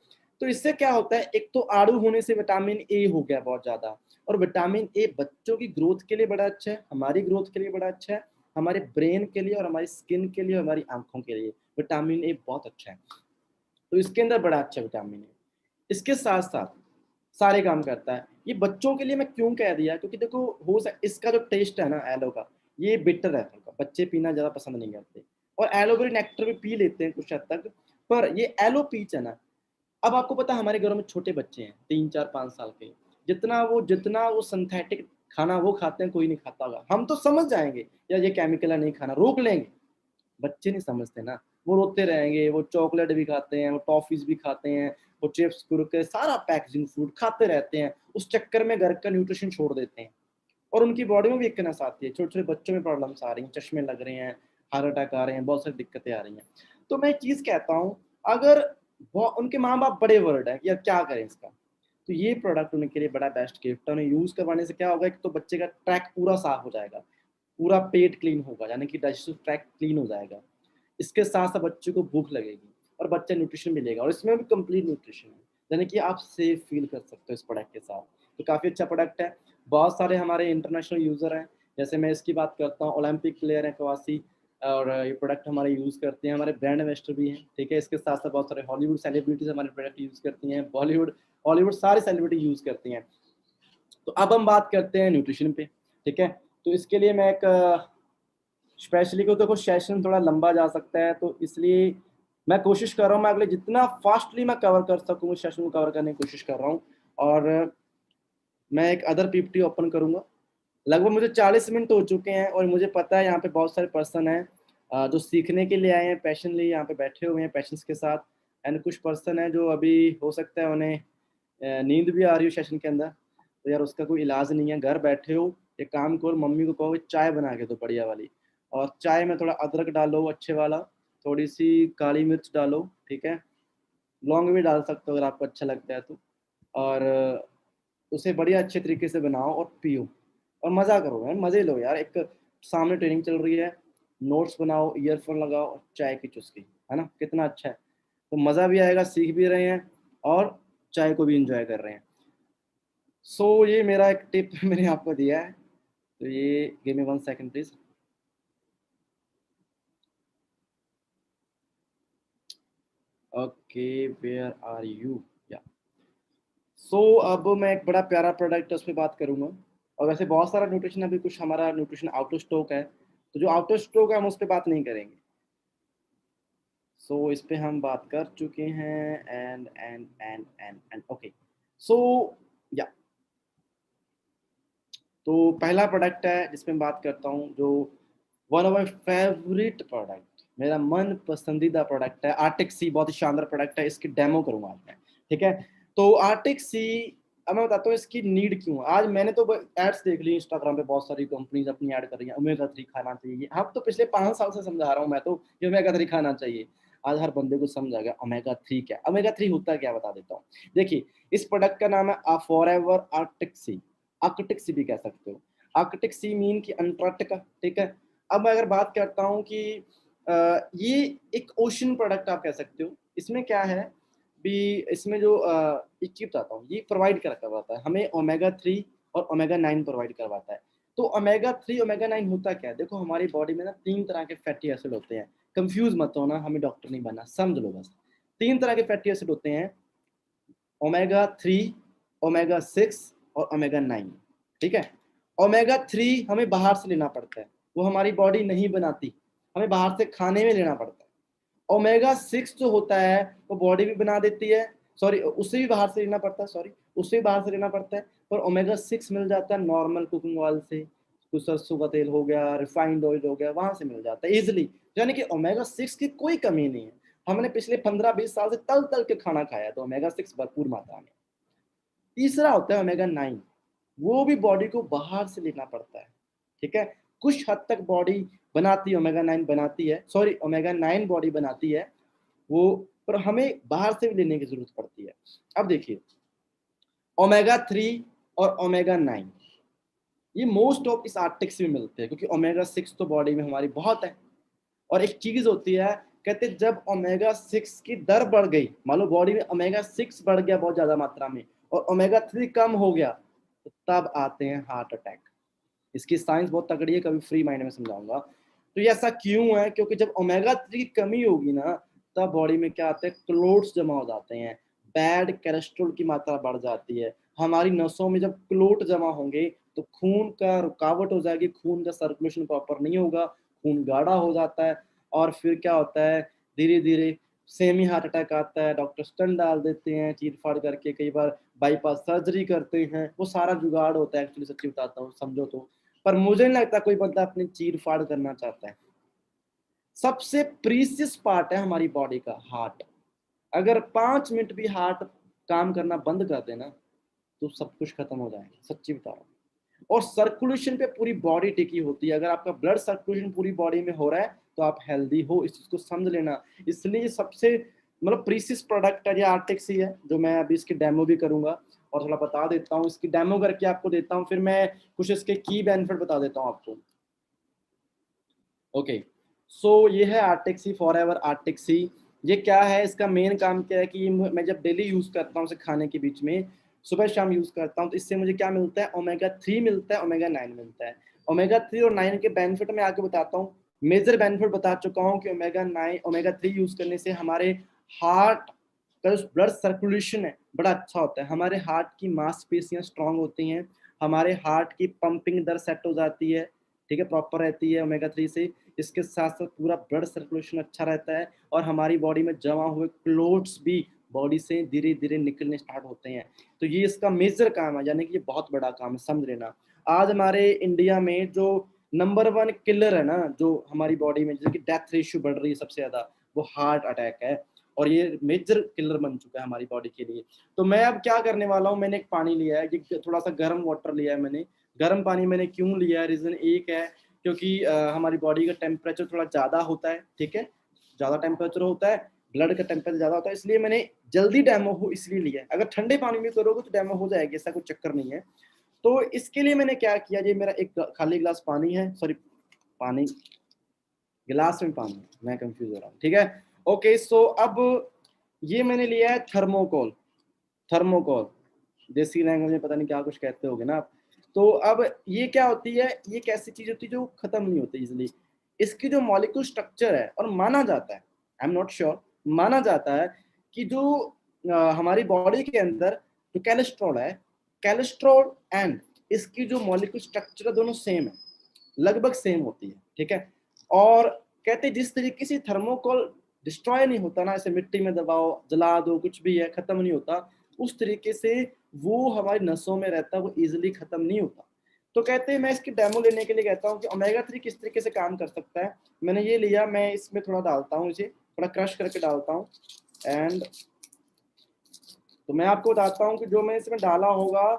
तो इससे क्या होता है, एक तो आड़ू होने से विटामिन ए हो गया बहुत ज्यादा, और विटामिन ए बच्चों की ग्रोथ के लिए बड़ा अच्छा है, हमारी ग्रोथ के लिए बड़ा अच्छा है, हमारे ब्रेन के लिए और हमारी स्किन के लिए और हमारी आंखों के लिए विटामिन ए बहुत अच्छा है। तो इसके अंदर बड़ा अच्छा विटामिन है। इसके साथ साथ सारे काम करता है। ये बच्चों के लिए मैं क्यों कह दिया, क्योंकि देखो इसका जो टेस्ट है ना एलो का, ये बिटर है थोड़ा, बच्चे पीना ज्यादा पसंद नहीं करते, और एलोवेरा नेक्टर भी पी लेते हैं कुछ हद तक, पर ये एलो पीच है ना। अब आपको पता है हमारे घरों में छोटे बच्चे हैं 3 4 5 साल के, जितना वो सिंथेटिक खाना वो खाते हैं कोई नहीं खाता होगा, हम तो समझ जाएंगे या ये केमिकल है नहीं खाना, रोक लेंगे। बच्चे नहीं समझते ना, वो रोते रहेंगे, वो चॉकलेट भी खाते हैं, वो टॉफीज भी खाते हैं, वो चिप्स कुरकुरे सारा पैकेजिंग फूड खाते रहते हैं, उस चक्कर में घर का न्यूट्रिशन छोड़ देते हैं, और उनकी बॉडी में भी वीकनेस आती है, छोटे छोटे बच्चों में प्रॉब्लम्स आ रही हैं, चश्मे लग रहे हैं, हार्ट अटैक आ रहे हैं, बहुत सारी दिक्कतें आ रही हैं। तो मैं एक चीज कहता हूँ, अगर उनके माँ बाप बड़े वर्ड है कि यार क्या करें इसका, तो ये प्रोडक्ट उनके लिए बड़ा बेस्ट गिफ्ट है। उन्हें यूज करवाने से क्या होगा, एक तो बच्चे का ट्रैक पूरा साफ हो जाएगा, पूरा पेट क्लीन होगा, यानी कि डाइजेस्टिव ट्रैक क्लीन हो जाएगा। इसके साथ साथ बच्चे को भूख लगेगी और बच्चा न्यूट्रिशन मिलेगा, और इसमें भी कंप्लीट न्यूट्रिशन है, यानी कि आप सेफ फील कर सकते हो इस प्रोडक्ट के साथ। तो काफ़ी अच्छा प्रोडक्ट है। बहुत सारे हमारे इंटरनेशनल यूज़र हैं, जैसे मैं इसकी बात करता हूँ, ओलंपिक प्लेयर हैं कवासी, और ये प्रोडक्ट हमारे यूज़ करते हैं, हमारे ब्रांड इन्वेस्टर भी हैं, ठीक है। इसके साथ साथ बहुत सारे हॉलीवुड सेलिब्रिटीज़ हमारे प्रोडक्ट यूज़ करती हैं, बॉलीवुड हॉलीवुड सारी सेलिब्रिटी यूज़ करती हैं। तो अब हम बात करते हैं न्यूट्रिशन पे, ठीक है। तो इसके लिए मैं एक स्पेशली को देखो सेशन थोड़ा लंबा जा सकता है, तो इसलिए मैं कोशिश कर रहा हूँ, मैं अगले जितना फास्टली मैं कवर कर सकूँ उस सेशन को कवर करने की कोशिश कर रहा हूँ। और मैं एक अदर पीपीटी ओपन करूँगा। लगभग मुझे 40 मिनट हो चुके हैं और मुझे पता है यहाँ पे बहुत सारे पर्सन हैं जो सीखने के लिए आए हैं, पैशनली यहाँ पे बैठे हुए हैं पेशेंस के साथ। एंड कुछ पर्सन है जो अभी हो सकता है उन्हें नींद भी आ रही हो सेशन के अंदर, तो यार उसका कोई इलाज नहीं है। घर बैठे हो, एक काम करो, मम्मी को कहो कि चाय बना के दो बढ़िया वाली, और चाय में थोड़ा अदरक डालो अच्छे वाला, थोड़ी सी काली मिर्च डालो, ठीक है, लौंग भी डाल सकते हो अगर आपको अच्छा लगता है तो। और उसे बढ़िया अच्छे तरीके से बनाओ और पियो और मज़ा करो यार, मज़े लो यार। एक सामने ट्रेनिंग चल रही है, नोट्स बनाओ, ईयरफोन लगाओ और चाय की चुस्की, है ना, कितना अच्छा है। तो मज़ा भी आएगा, सीख भी रहे हैं और चाय को भी इंजॉय कर रहे हैं। सो ये मेरा एक टिप मैंने आपको दिया है। तो ये give me 1 second please. Okay, where are you, या। सो अब मैं एक बड़ा प्यारा प्रोडक्ट है उस पर बात करूंगा। और वैसे बहुत सारा न्यूट्रिशन, अभी कुछ हमारा न्यूट्रिशन आउट ऑफ स्टॉक है, तो जो आउट ऑफ स्टॉक है हम उस पर बात नहीं करेंगे। सो इस पे हम बात कर चुके हैं। And okay. सो या, तो पहला प्रोडक्ट है जिसमें मैं बात करता हूँ, जो one of my favourite product, मेरा मन पसंदीदा प्रोडक्ट है, आर्टिक सी। बहुत ही शानदार प्रोडक्ट है, इसकी डेमो करूंगा आज मैं, ठीक है। तो आर्टिक सी, अब मैं बताता हूँ इसकी नीड क्यों है। आज मैंने तो एड्स देख ली इंस्टाग्राम पे, बहुत सारी कंपनीज अपनी ऐड कर रही हैं, ओमेगा 3 खाना चाहिए। हम तो पिछले 5 साल से समझा रहा हूँ मैं तो कि ओमेगा 3 खाना चाहिए। आज हर बंदे को समझ आ गया ओमेगा 3 क्या, ओमेगा 3 होता क्या, बता देता हूँ। देखिए, इस प्रोडक्ट का नाम है फॉरएवर आर्टिक सी, आर्कटिक सी भी कह सकते हो। आर्कटिक सी मीन की अंटार्कटिका, ठीक है। अब मैं अगर बात करता हूँ कि ये एक ओशन प्रोडक्ट आप कह सकते हो। इसमें क्या है भी, इसमें जो एक चीज बताता हूँ, ये प्रोवाइड करवाता है हमें ओमेगा 3 और ओमेगा 9 प्रोवाइड करवाता है। तो ओमेगा 3 ओमेगा 9 होता क्या है, देखो हमारी बॉडी में ना 3 तरह के फैटी एसिड होते हैं। कंफ्यूज मत होना, हमें डॉक्टर नहीं बनना, समझ लो बस। 3 तरह के फैटी एसिड होते हैं, ओमेगा 3, ओमेगा 6 और ओमेगा 9, ठीक है। ओमेगा 3 हमें बाहर से लेना पड़ता है, वो हमारी बॉडी नहीं बनाती, हमें बाहर से खाने में लेना पड़ता है। ओमेगा 6 जो होता है वो बॉडी भी बना देती है, सॉरी उससे भी बाहर से लेना पड़ता है, सॉरी उससे भी बाहर से लेना पड़ता है। पर ओमेगा 6 मिल जाता है नॉर्मल कुकिंग ऑयल से, कुछ सरसों का तेल हो गया, रिफाइंड ऑयल हो गया, वहां से मिल जाता है इजिली। यानी कि ओमेगा 6 की कोई कमी नहीं है। हमने पिछले 15-20 साल से तल तल के खाना खाया, तो ओमेगा 6 भरपूर मात्रा में। तीसरा होता है ओमेगा 9, वो भी बॉडी को बाहर से लेना पड़ता है, ठीक है। कुछ हद तक बॉडी बनाती है, ओमेगा 9 बनाती है, सॉरी ओमेगा 9 बॉडी बनाती है वो, पर हमें बाहर से भी लेने की जरूरत पड़ती है। अब देखिए, ओमेगा 3 और ओमेगा 9 ये मोस्ट ऑफ इस आर्टिक्स में मिलते हैं, क्योंकि ओमेगा 6 तो बॉडी में हमारी बहुत है। और एक चीज होती है, कहते जब ओमेगा 6 की दर बढ़ गई, मान लो बॉडी में ओमेगा 6 बढ़ गया बहुत ज्यादा मात्रा में और ओमेगा 3 कम हो गया, तो तब आते हैं हार्ट अटैक। इसकी साइंस बहुत तगड़ी है, कभी फ्री माइंड में समझाऊंगा। तो ये ऐसा क्यों है, क्योंकि जब ओमेगा 3 की कमी होगी ना, तब बॉडी में क्या आते हैं, क्लोट्स जमा हो जाते हैं, बैड कोलेस्ट्रॉल की मात्रा बढ़ जाती है। हमारी नसों में जब क्लोट जमा होंगे तो खून का रुकावट हो जाएगी, खून का सर्कुलेशन प्रॉपर नहीं होगा, खून गाढ़ा हो जाता है। और फिर क्या होता है, धीरे धीरे सेमी हार्ट अटैक आता है, डॉक्टर स्टंट डाल देते हैं चीर फाड़ करके, कई बार बाईपास सर्जरी करते हैं, वो सारा जुगाड़ होता है एक्चुअली, सच्ची बताता हूँ समझो तो। पर मुझे नहीं लगता कोई बंदा अपनी चीर फाड़ करना चाहता है। सबसे प्रीसियस पार्ट है हमारी बॉडी का हार्ट। अगर 5 मिनट भी हार्ट काम करना बंद कर देना तो सब कुछ खत्म हो जाएगा, सच्ची बता रहा हूँ। और सर्कुलेशन पे पूरी बॉडी टिकी होती है। अगर आपका ब्लड सर्कुलेशन पूरी बॉडी में हो रहा है तो आप हेल्दी हो, इस चीज को समझ लेना। इसलिए सबसे मतलब प्रीसियस प्रोडक्ट है ये आर्टिक्स ही है, जो मैं अभी इसकी डेमो भी करूंगा और थोड़ा बता देता हूँ, इसकी डेमो करके आपको देता हूँ, फिर मैं कुछ इसके की बेनिफिट बता देता हूँ आपको। ओके, सो ये है Arctic Sea, forever Arctic Sea. ये क्या है, इसका मेन काम क्या है कि मैं जब डेली यूज करता हूँ इसे खाने के बीच में, सुबह शाम यूज करता हूँ, तो इससे मुझे क्या मिलता है, ओमेगा 3 मिलता है, ओमेगा 9 मिलता है। ओमेगा 3 और 9 के बेनिफिट में आगे बताता हूँ। मेजर बेनिफिट बता चुका हूँ कि ओमेगा 3 यूज करने से हमारे हार्ट का जो ब्लड सर्कुलेशन है बड़ा अच्छा होता है। हमारे हार्ट की मांसपेशियां स्ट्रांग होती हैं, हमारे हार्ट की पंपिंग दर सेट हो जाती है, ठीक है, प्रॉपर रहती है ओमेगा 3 से। इसके साथ साथ पूरा ब्लड सर्कुलेशन अच्छा रहता है और हमारी बॉडी में जमा हुए क्लोट्स भी बॉडी से धीरे धीरे निकलने स्टार्ट होते हैं। तो ये इसका मेजर काम है, यानी कि ये बहुत बड़ा काम है, समझ लेना। आज हमारे इंडिया में जो नंबर 1 किलर है ना, जो हमारी बॉडी में जिसकी डेथ रेशियो बढ़ रही है सबसे ज्यादा, वो हार्ट अटैक है। और ये मेजर किलर बन चुका है हमारी बॉडी के लिए। तो मैं अब क्या करने वाला हूँ, मैंने एक पानी लिया है, ये थोड़ा सा गर्म वाटर लिया है मैंने। गर्म पानी मैंने क्यों लिया है, रीजन एक है, क्योंकि हमारी बॉडी का टेम्परेचर थोड़ा ज़्यादा होता है, ठीक है, ज़्यादा टेम्परेचर होता है, ब्लड का टेम्परेचर ज़्यादा होता है, इसलिए मैंने जल्दी डैमो हो इसलिए लिया है। अगर ठंडे पानी में करोगे तो डैमो हो जाएगी, ऐसा कोई चक्कर नहीं है। तो इसके लिए मैंने क्या किया, ये मेरा एक खाली गिलास पानी है, सॉरी पानी, गिलास में पानी, मैं कंफ्यूज हो रहा हूँ, ठीक है। ओके, सो अब ये मैंने लिया है थर्मोकोल। थर्मोकोल देसी लैंग्वेज में पता नहीं क्या कुछ कहते होगे ना आप। तो अब ये क्या होती है, ये कैसी चीज होती है जो खत्म नहीं होती इजिली। इसकी जो मॉलिक्यूल स्ट्रक्चर है, और माना जाता है, आई एम नॉट श्योर, माना जाता है कि जो हमारी बॉडी के अंदर जो कैलेस्ट्रॉल है, कैलेस्ट्रॉल एंड इसकी जो मॉलिक्यूल स्ट्रक्चर है दोनों सेम है, लगभग सेम होती है, ठीक है। और कहते हैं जिस तरीके से थर्मोकोल डिस्ट्रॉय नहीं होता ना, ऐसे मिट्टी में दबाओ, जला दो, कुछ भी है, खत्म नहीं होता, उस तरीके से वो हमारी नसों में रहता है, वो इजिली खत्म नहीं होता। तो कहते हैं, मैं इसकी डेमो लेने के लिए कहता हूँ कि ओमेगा 3 किस तरीके से काम कर सकता है। मैंने ये लिया, मैं इसमें थोड़ा डालता हूँ, इसे थोड़ा क्रश करके डालता हूँ। एंड तो मैं आपको बताता हूँ कि जो मैंने इसमें डाला होगा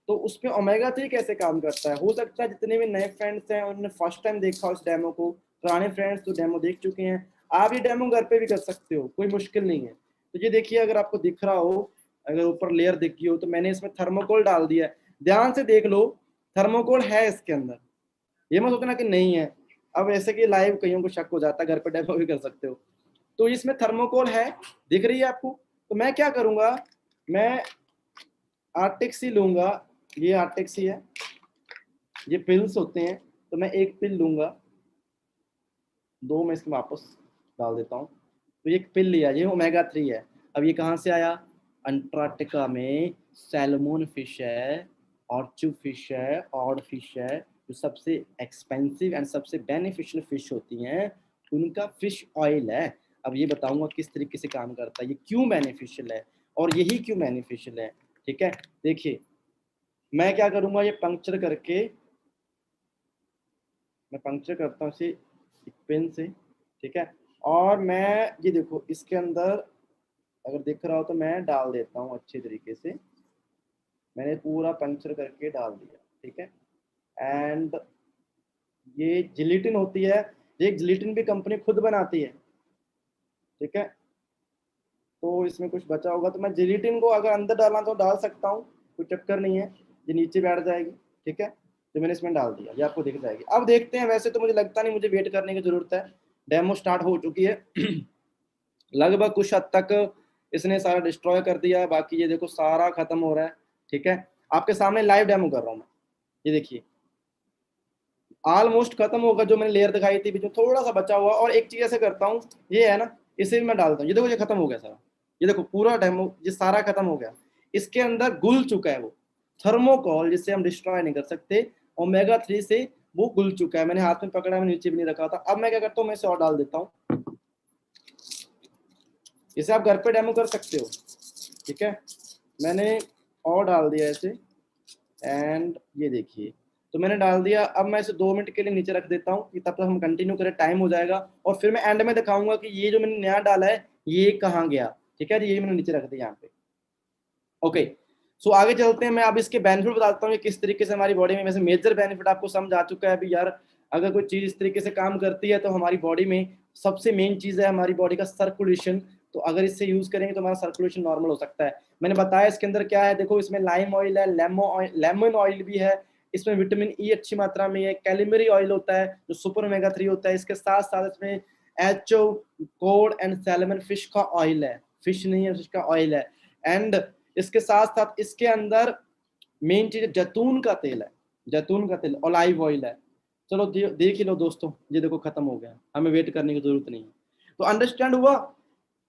तो उसमें ओमेगा 3 कैसे काम करता है। हो सकता है जितने भी नए फ्रेंड्स हैं उन्होंने फर्स्ट टाइम देखा हो इस डेमो को, पुराने फ्रेंड्स तो डेमो देख चुके हैं। आप ये डेमो घर पे भी कर सकते हो, कोई मुश्किल नहीं है। तो ये देखिए, अगर आपको दिख रहा हो, अगर ऊपर लेयर दिख गई हो, तो मैंने इसमें थर्मोकोल डाल दिया है। ध्यान से देख लो, थर्मोकोल है इसके अंदर, ये मत सोचना कि नहीं है। अब ऐसे कि लाइव कईयों को शक हो जाता है, घर पे डेमो भी कर सकते हो। तो इसमें थर्मोकोल है, दिख रही है आपको। तो मैं क्या करूंगा, मैं आर्टिक्स ही लूंगा, ये आर्टिक्स ही है, ये पिल्स होते हैं। तो मैं एक पिल लूंगा, दो मैं इसमें वापस डाल देता हूँ। तो ये एक पिल लिया, ये ओमेगा 3 है। अब ये कहाँ से आया, अंटार्कटिका में सैल्मोन फिश है, ऑर्चू फिश है, ऑड फिश है, जो सबसे एक्सपेंसिव एंड सबसे बेनिफिशियल फिश होती हैं, उनका फिश ऑयल है। अब ये बताऊंगा किस तरीके से काम करता है, ये क्यों बेनिफिशियल है, और यही क्यों बेनिफिशियल है, ठीक है। देखिए, मैं क्या करूंगा, ये पंक्चर करके, मैं पंक्चर करता हूँ इसे एक पेन से, ठीक है। और मैं ये देखो, इसके अंदर अगर दिख रहा हो तो मैं डाल देता हूँ अच्छे तरीके से। मैंने पूरा पंक्चर करके डाल दिया, ठीक है। एंड ये जिलेटिन होती है, ये जिलेटिन भी कंपनी खुद बनाती है, ठीक है। तो इसमें कुछ बचा होगा तो मैं जिलेटिन को अगर अंदर डालना तो डाल सकता हूँ, कोई चक्कर नहीं है, ये नीचे बैठ जाएगी, ठीक है। तो मैंने इसमें डाल दिया, ये आपको दिख जाएगी। अब देखते हैं, वैसे तो मुझे लगता नहीं मुझे वेट करने की जरूरत है, डेमो स्टार्ट हो चुकी है। लगभग कुछ हद तक इसने सारा डिस्ट्रॉय कर दिया, बाकी ये देखो सारा खत्म हो रहा है, ठीक है। आपके सामने लाइव डेमो कर रहा हूँ मैं, ये देखिए ऑलमोस्ट खत्म होगा। जो मैंने लेयर दिखाई थी बीच में थोड़ा सा बचा हुआ, और एक चीज ऐसे करता हूँ, ये है ना, इसे भी मैं डालता हूँ, ये देखो ये खत्म हो गया सारा, ये देखो पूरा डेमो ये सारा खत्म हो गया। इसके अंदर घुल चुका है वो थर्मोकोल, जिससे हम डिस्ट्रॉय नहीं कर सकते, ओमेगा 3 से वो घुल चुका है। मैंने हाथ में पकड़ा, मैं नीचे भी नहीं रखा था। अब मैं क्या करता हूँ, मैं इसे और डाल देता हूँ, इसे आप घर पे डेमो कर सकते हो, ठीक है। मैंने और डाल दिया ऐसे, एंड ये देखिए, तो मैंने डाल दिया। अब मैं इसे 2 मिनट के लिए नीचे रख देता हूँ कि तब तक हम कंटिन्यू करें, टाइम हो जाएगा, और फिर मैं एंड में दिखाऊंगा कि ये जो मैंने नया डाला है ये कहाँ गया, ठीक है। ये मैंने नीचे रख दिया यहाँ पे, ओके। सो आगे चलते हैं, मैं अब इसके बेनिफिट बताता हूँ किस तरीके से हमारी बॉडी में, वैसे मेजर बेनिफिट आपको समझ आ चुका है अभी यार। अगर कोई चीज इस तरीके से काम करती है तो हमारी बॉडी में सबसे मेन चीज है हमारी बॉडी का सर्कुलेशन। तो अगर इससे यूज करेंगे तो हमारा सर्कुलेशन नॉर्मल हो सकता है। मैंने बताया इसके अंदर क्या है, देखो इसमें लाइम ऑयल है, लेमन ऑयल भी है, इसमें विटामिन ई अच्छी मात्रा में है, कैलिमरी ऑयल होता है जो सुपर ओमेगा 3 होता है। इसके साथ साथ इसमें HO, code and salmon fish का ऑयल है, फिश नहीं है, फिश का ऑयल है। एंड इसके साथ साथ इसके अंदर मेन चीज जैतून का तेल है, जैतून का तेल, ऑलिव ऑयल है। चलो देख ही लो दोस्तों, ये देखो खत्म हो गया, हमें वेट करने की जरूरत नहीं है। तो अंडरस्टैंड हुआ,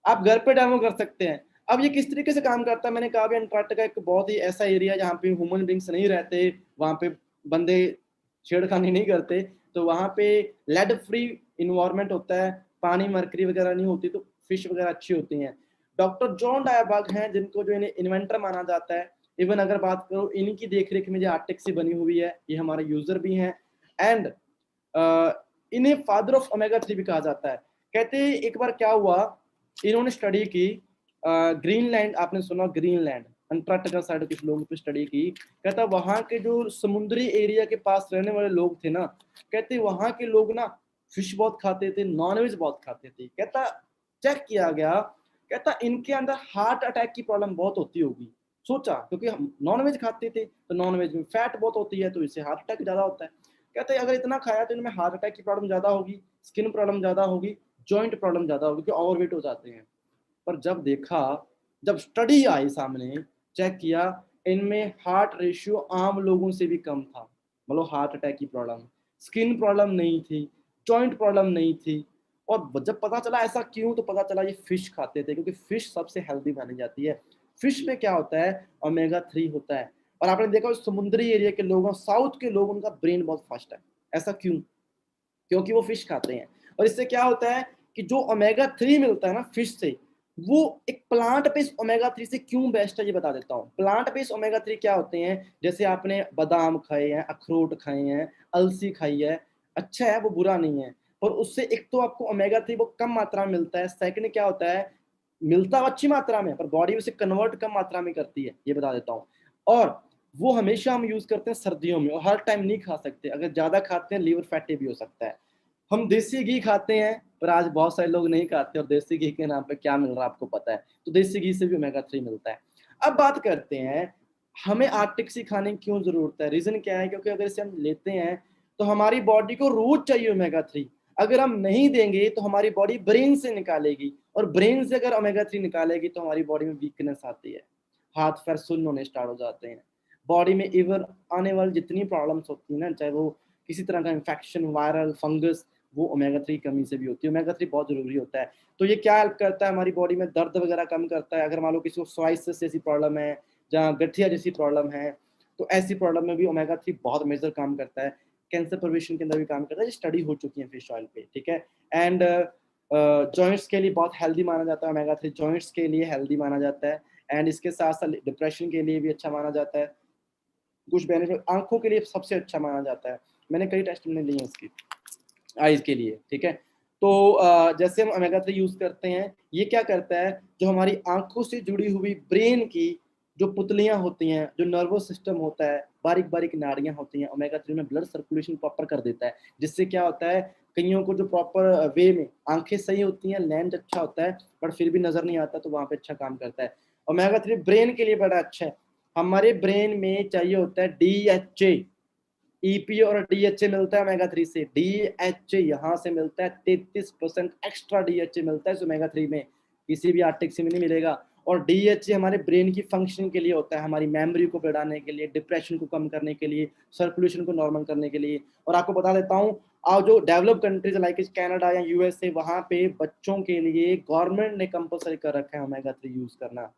आप घर पे डेमो कर सकते हैं। अब ये किस तरीके से काम करता है, मैंने कहा भी अंटार्कटिका एक बहुत ही ऐसा एरिया है जहाँ पे ह्यूमन बींग्स नहीं रहते, वहाँ पे बंदे छेड़खानी नहीं करते, तो वहाँ पे लेड फ्री इन्वायरमेंट होता है, पानी मरकरी वगैरह नहीं होती, तो फिश वगैरह अच्छी होती हैं। डॉक्टर जॉन डायरबर्ग हैं जिनको जो इन्हें इन्वेंटर माना जाता है। इवन अगर बात करो इनकी देखरेख में जो आर्टिक्सी बनी हुई है, ये हमारे यूजर भी हैं। एंड इन्हें फादर ऑफ ओमेगा 3 भी कहा जाता है। कहते हैं एक बार क्या हुआ, इन्होंने स्टडी की ग्रीनलैंड, आपने सुना ग्रीनलैंड, अंटार्कटिका साइड कुछ लोगों पे स्टडी की। कहता वहां के जो समुद्री एरिया के पास रहने वाले लोग थे ना, कहते वहां के लोग ना फिश बहुत खाते थे, नॉनवेज बहुत खाते थे। कहता चेक किया गया, कहता इनके अंदर हार्ट अटैक की प्रॉब्लम बहुत होती होगी। सोचा क्योंकि हम नॉनवेज खाते थे, तो नॉनवेज में फैट बहुत होती है, तो इससे हार्ट अटैक ज्यादा होता है। कहते हैं अगर इतना खाया तो इनमें हार्ट अटैक की प्रॉब्लम ज्यादा होगी, स्किन प्रॉब्लम ज्यादा होगी, जॉइंट प्रॉब्लम ज्यादा होगी, क्योंकि ओवरवेट हो जाते हैं। पर जब देखा, जब स्टडी आई सामने, चेक किया, इनमें हार्ट रेशियो आम लोगों से भी कम था। मतलब हार्ट अटैक की प्रॉब्लम, स्किन प्रॉब्लम नहीं थी, जॉइंट प्रॉब्लम नहीं थी। और जब पता चला ऐसा क्यों, तो पता चला ये फिश खाते थे, क्योंकि फिश सबसे हेल्दी मानी जाती है। फिश में क्या होता है, ओमेगा 3 होता है। और आपने देखा समुद्री एरिया के लोगों, साउथ के लोग, उनका ब्रेन बहुत फास्ट है। ऐसा क्यों? क्योंकि वो फिश खाते हैं। और इससे क्या होता है कि जो ओमेगा 3 मिलता है ना फिश से, वो एक प्लांट बेस्ड ओमेगा 3 से क्यों बेस्ट है ये बता देता हूँ। प्लांट बेस्ड ओमेगा 3 क्या होते हैं, जैसे आपने बादाम खाए हैं, अखरोट खाए हैं, अलसी खाई है, अच्छा है, वो बुरा नहीं है। पर उससे एक तो आपको ओमेगा 3 वो कम मात्रा में मिलता है, सेकंड क्या होता है, मिलता अच्छी मात्रा में, पर बॉडी उसे कन्वर्ट कम मात्रा में करती है, ये बता देता हूँ। और वो हमेशा हम यूज करते हैं सर्दियों में, और हर टाइम नहीं खा सकते, अगर ज्यादा खाते हैं लीवर फैटी भी हो सकता है। हम देसी घी खाते हैं, पर आज बहुत सारे लोग नहीं खाते, और देसी घी के नाम पे क्या मिल रहा है आपको पता है, तो देसी घी से भी ओमेगा 3 मिलता है। अब बात करते हैं हमें आर्टिक्सी खाने की क्यों जरूरत है। रीजन क्या है, क्योंकि अगर इसे हम लेते हैं तो हमारी बॉडी को रोज चाहिए ओमेगा 3। अगर हम नहीं देंगे तो हमारी बॉडी ब्रेन से निकालेगी, और ब्रेन से अगर ओमेगा 3 निकालेगी तो हमारी बॉडी में वीकनेस आती है, हाथ पैर सुन्न होने स्टार्ट हो जाते हैं, बॉडी में इवन आने वाली जितनी प्रॉब्लम्स होती है ना, चाहे वो किसी तरह का इन्फेक्शन, वायरल, फंगस, वो ओमेगा 3 कमी से भी होती है। ओमेगा 3 बहुत जरूरी होता है। तो ये क्या हेल्प करता है, हमारी बॉडी में दर्द वगैरह कम करता है। अगर मान लो किसी को सोराइसिस जैसी प्रॉब्लम है, जहाँ गठिया जैसी प्रॉब्लम है, तो ऐसी प्रॉब्लम में भी ओमेगा 3 बहुत मेजर काम करता है। कैंसर प्रिवेंशन के अंदर भी काम करता है, स्टडी हो चुकी है फिश ऑयल पे, ठीक है। एंड जॉइंट्स के लिए बहुत हेल्दी माना जाता है ओमेगा 3, जॉइंट्स के लिए हेल्दी माना जाता है। एंड इसके साथ साथ डिप्रेशन के लिए भी अच्छा माना जाता है। कुछ बेनिफिट आंखों के लिए सबसे अच्छा माना जाता है, मैंने कई टेस्ट में लिए हैं इसकी, आईज के लिए, ठीक है। तो जैसे हम ओमेगा 3 यूज करते हैं, ये क्या करता है, जो हमारी आंखों से जुड़ी हुई ब्रेन की जो पुतलियां होती हैं, जो नर्वस सिस्टम होता है, बारीक बारीक नाड़ियां होती हैं, ओमेगा 3 में ब्लड सर्कुलेशन प्रॉपर कर देता है। जिससे क्या होता है, कईयों को जो प्रॉपर वे में आंखें सही होती हैं, लेंस अच्छा होता है, बट फिर भी नजर नहीं आता, तो वहां पे अच्छा काम करता है। ओमेगा 3 ब्रेन के लिए बड़ा अच्छा है। हमारे ब्रेन में चाहिए होता है DHA, ईपी और डीएचए मिलता है ओमेगा 3 से। डीएचए यहाँ से मिलता है, 33% एक्स्ट्रा डीएचए मिलता है ओमेगा 3 में, किसी भी आर्टिक्सी में नहीं मिलेगा। और डीएचए हमारे ब्रेन की फंक्शन के लिए होता है, हमारी मेमोरी को बढ़ाने के लिए, डिप्रेशन को कम करने के लिए, सर्कुलेशन को नॉर्मल करने के लिए। और आपको बता देता हूँ, और जो डेवलप कंट्रीज लाइक कनाडा या यूएसए, वहां पे बच्चों के लिए गवर्नमेंट ने कंपलसरी कर रखा है ओमेगा 3 यूज करना।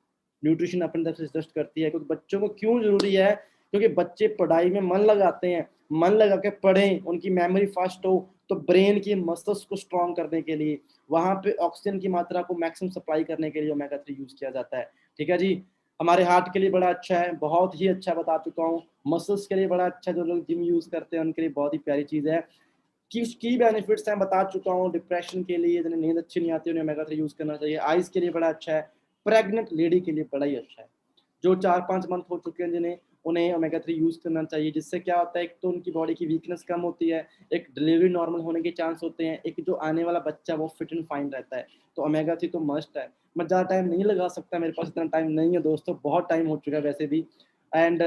न्यूट्रिशन अपनी तरफ से सजेस्ट करती है, क्योंकि बच्चों को क्यों जरूरी है, क्योंकि बच्चे पढ़ाई में मन लगाते हैं, मन लगा के पढ़ें, उनकी मेमोरी फास्ट हो, तो ब्रेन की मस्तिष्क को स्ट्रॉन्ग करने के लिए, वहां पे ऑक्सीजन की मात्रा को मैक्सिमम सप्लाई करने के लिए ओमेगा 3 यूज किया जाता है, ठीक है जी। हमारे हार्ट के लिए बड़ा अच्छा है, बहुत ही अच्छा बता चुका हूँ। मसल्स के लिए बड़ा अच्छा, जो लोग जिम यूज करते हैं उनके लिए बहुत ही प्यारी चीज है। की बेनिफिट्स हैं बता चुका हूँ। डिप्रेशन के लिए, जिन्हें नींद अच्छी नहीं आती, उन्हें ओमेगा 3 यूज करना चाहिए। आइज के लिए बड़ा अच्छा है, प्रेग्नेंट लेडी के लिए बड़ा ही अच्छा है, जो 4-5 मंथ हो चुके हैं जिन्हें, उन्हें ओमेगा 3 यूज करना चाहिए। जिससे क्या होता है, एक तो उनकी बॉडी की वीकनेस कम होती है, एक डिलीवरी नॉर्मल होने के चांस होते हैं, एक जो आने वाला बच्चा वो फिट एंड फाइन रहता है। तो ओमेगा 3 तो मस्ट है। मैं ज़्यादा टाइम नहीं लगा सकता, मेरे पास इतना टाइम नहीं है दोस्तों, बहुत टाइम हो चुका है वैसे भी। एंड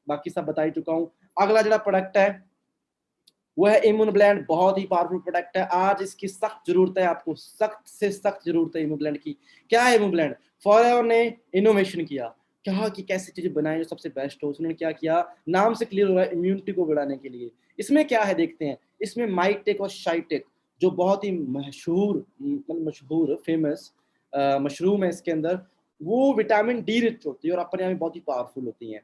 बाकी सब बता ही चुका हूँ। अगला जो प्रोडक्ट है वो है इम्यून ब्लेंड, बहुत ही पावरफुल प्रोडक्ट है। आज इसकी सख्त जरूरत है आपको, सख्त से सख्त जरूरत है इम्यून ब्लेंड की। क्या है इम्यून ब्लेंड? फॉरएवर ने इनोवेशन किया, कहा कि कैसी चीजें बनाए जो सबसे बेस्ट हो। उसने क्या किया, नाम से क्लियर हो रहा है, इम्यूनिटी को बढ़ाने के लिए। इसमें क्या है देखते हैं। इसमें माइटेक और शाइटेक, जो बहुत ही मशहूर, मतलब मशहूर फेमस मशरूम है, इसके अंदर वो विटामिन डी रिच होती है और अपने आप में बहुत ही पावरफुल होती हैं।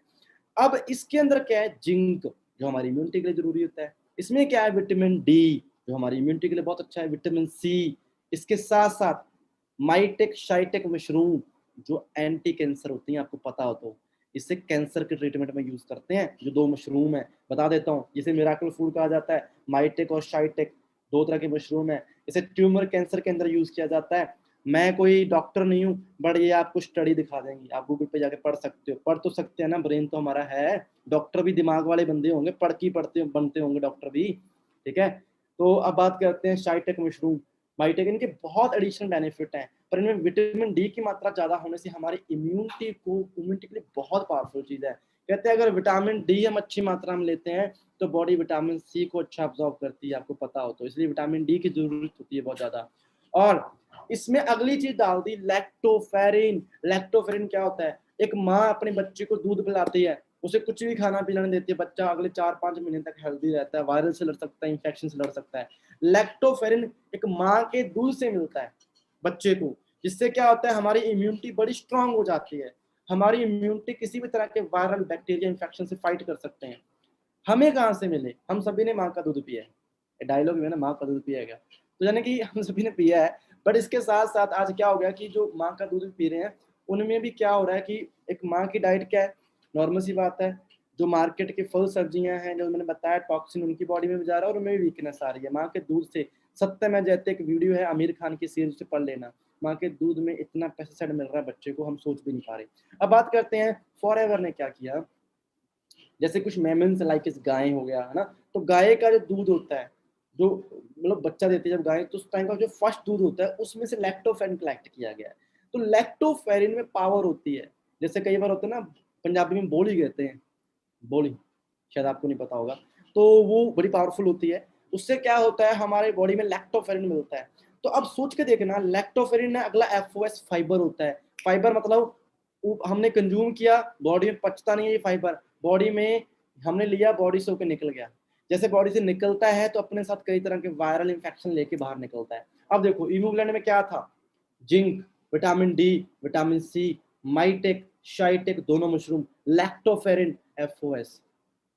अब इसके अंदर क्या है, जिंक जो हमारी इम्यूनिटी के लिए जरूरी होता है। इसमें क्या है, विटामिन डी जो हमारी इम्यूनिटी के लिए बहुत अच्छा है, विटामिन सी, इसके साथ साथ माइटेक शाइटेक मशरूम जो एंटी कैंसर होती हैं, आपको पता हो तो इससे कैंसर के ट्रीटमेंट में यूज करते हैं। जो दो मशरूम है बता देता हूँ, जिसे मिराकल फूड कहा जाता है, माइटेक और शाइटेक, दो तरह के मशरूम है। इसे ट्यूमर कैंसर के अंदर यूज किया जाता है। मैं कोई डॉक्टर नहीं हूँ, बट ये आपको स्टडी दिखा देंगी, आप गूगल पे जाके पढ़ सकते हो, पढ़ तो सकते हैं ना, ब्रेन तो हमारा है। डॉक्टर भी दिमाग वाले बंदे होंगे, पढ़ के पढ़ते बनते होंगे डॉक्टर भी, ठीक है। तो अब बात करते हैं शाइटेक मशरूम, माइटेक, इनके बहुत एडिशनल बेनिफिट हैं, पर इनमें विटामिन डी की मात्रा ज्यादा होने से हमारी इम्यूनिटी के लिए बहुत पावरफुल चीज है। कहते हैं अगर विटामिन डी हम अच्छी मात्रा में लेते हैं तो बॉडी विटामिन सी को अच्छा अब्जॉर्ब करती है, आपको पता हो तो, इसलिए विटामिन डी की जरूरत होती है बहुत ज्यादा। और इसमें अगली चीज डाल दी, लैक्टोफेरिन। लैक्टोफेरिन क्या होता है, एक माँ अपने बच्चे को दूध पिलाती है, उसे कुछ भी खाना पीना नहीं देती है, बच्चा अगले 4-5 महीने तक हेल्दी रहता है, वायरस से लड़ सकता है, इंफेक्शन से लड़ सकता है। लैक्टोफेरिन एक माँ के दूध से मिलता है बच्चे को, जिससे क्या होता है, हमारी इम्यूनिटी बड़ी स्ट्रांग हो जाती है। हमारी इम्यूनिटी किसी भी तरह के वायरल बैक्टीरिया इंफेक्शन से फाइट कर सकते हैं। हमें कहाँ से मिले, हम सभी ने माँ का दूध पिया है, डायलॉग है ना, माँ का दूध पिया गया, तो यानी कि हम सभी ने पिया है। बट इसके साथ साथ आज क्या हो गया कि जो माँ का दूध पी रहे हैं उनमें भी क्या हो रहा है कि एक माँ की डाइट क्या है, नॉर्मल सी बात है, जो मार्केट के फल सब्जियां हैं, जो मैंने बताया टॉक्सिन उनकी बॉडी में भी जा रहा है और उनमें भी वीकनेस आ रही है माँ के दूध से। सत्य में जैसे एक वीडियो है आमिर खान की सीरीज से पढ़ लेना, माँ के दूध में इतना पेस्टिसाइड मिल रहा है बच्चे को, हम सोच भी नहीं पा रहे। अब बात करते हैं फॉरएवर ने क्या किया। जैसे कुछ मेमन्स लाइक इस गाय हो गया है ना, तो गाय का जो दूध होता है, जो मतलब बच्चा देती है जब गाय, तो उस टाइम का जो फर्स्ट दूध होता है उसमें से लैक्टोफेरिन कलेक्ट किया गया है। तो लैक्टोफेरिन में पावर होती है, जैसे कई बार होता है ना, पंजाबी में बोली कहते हैं, बोली, शायद आपको नहीं पता होगा, तो वो बड़ी पावरफुल होती है। उससे क्या होता है, हमारे बॉडी में लैक्टोफेरिन मिलता है। तो अब सोच के देखना, लैक्टोफेरिन है, अगला एफओएस फाइबर होता है। फाइबर मतलब हमने कंज्यूम किया, बॉडी में पचता नहीं है ये फाइबर, बॉडी में हमने लिया, बॉडी से होकर निकल गया। जैसे बॉडी से निकलता है तो अपने साथ कई तरह के वायरल इंफेक्शन लेके बाहर निकलता है। अब देखो इम्यूग्लोबुलिन में क्या था, zinc, vitamin D, vitamin C, maitake shiitake दोनों मशरूम, लैक्टोफेरिन, एफओएस,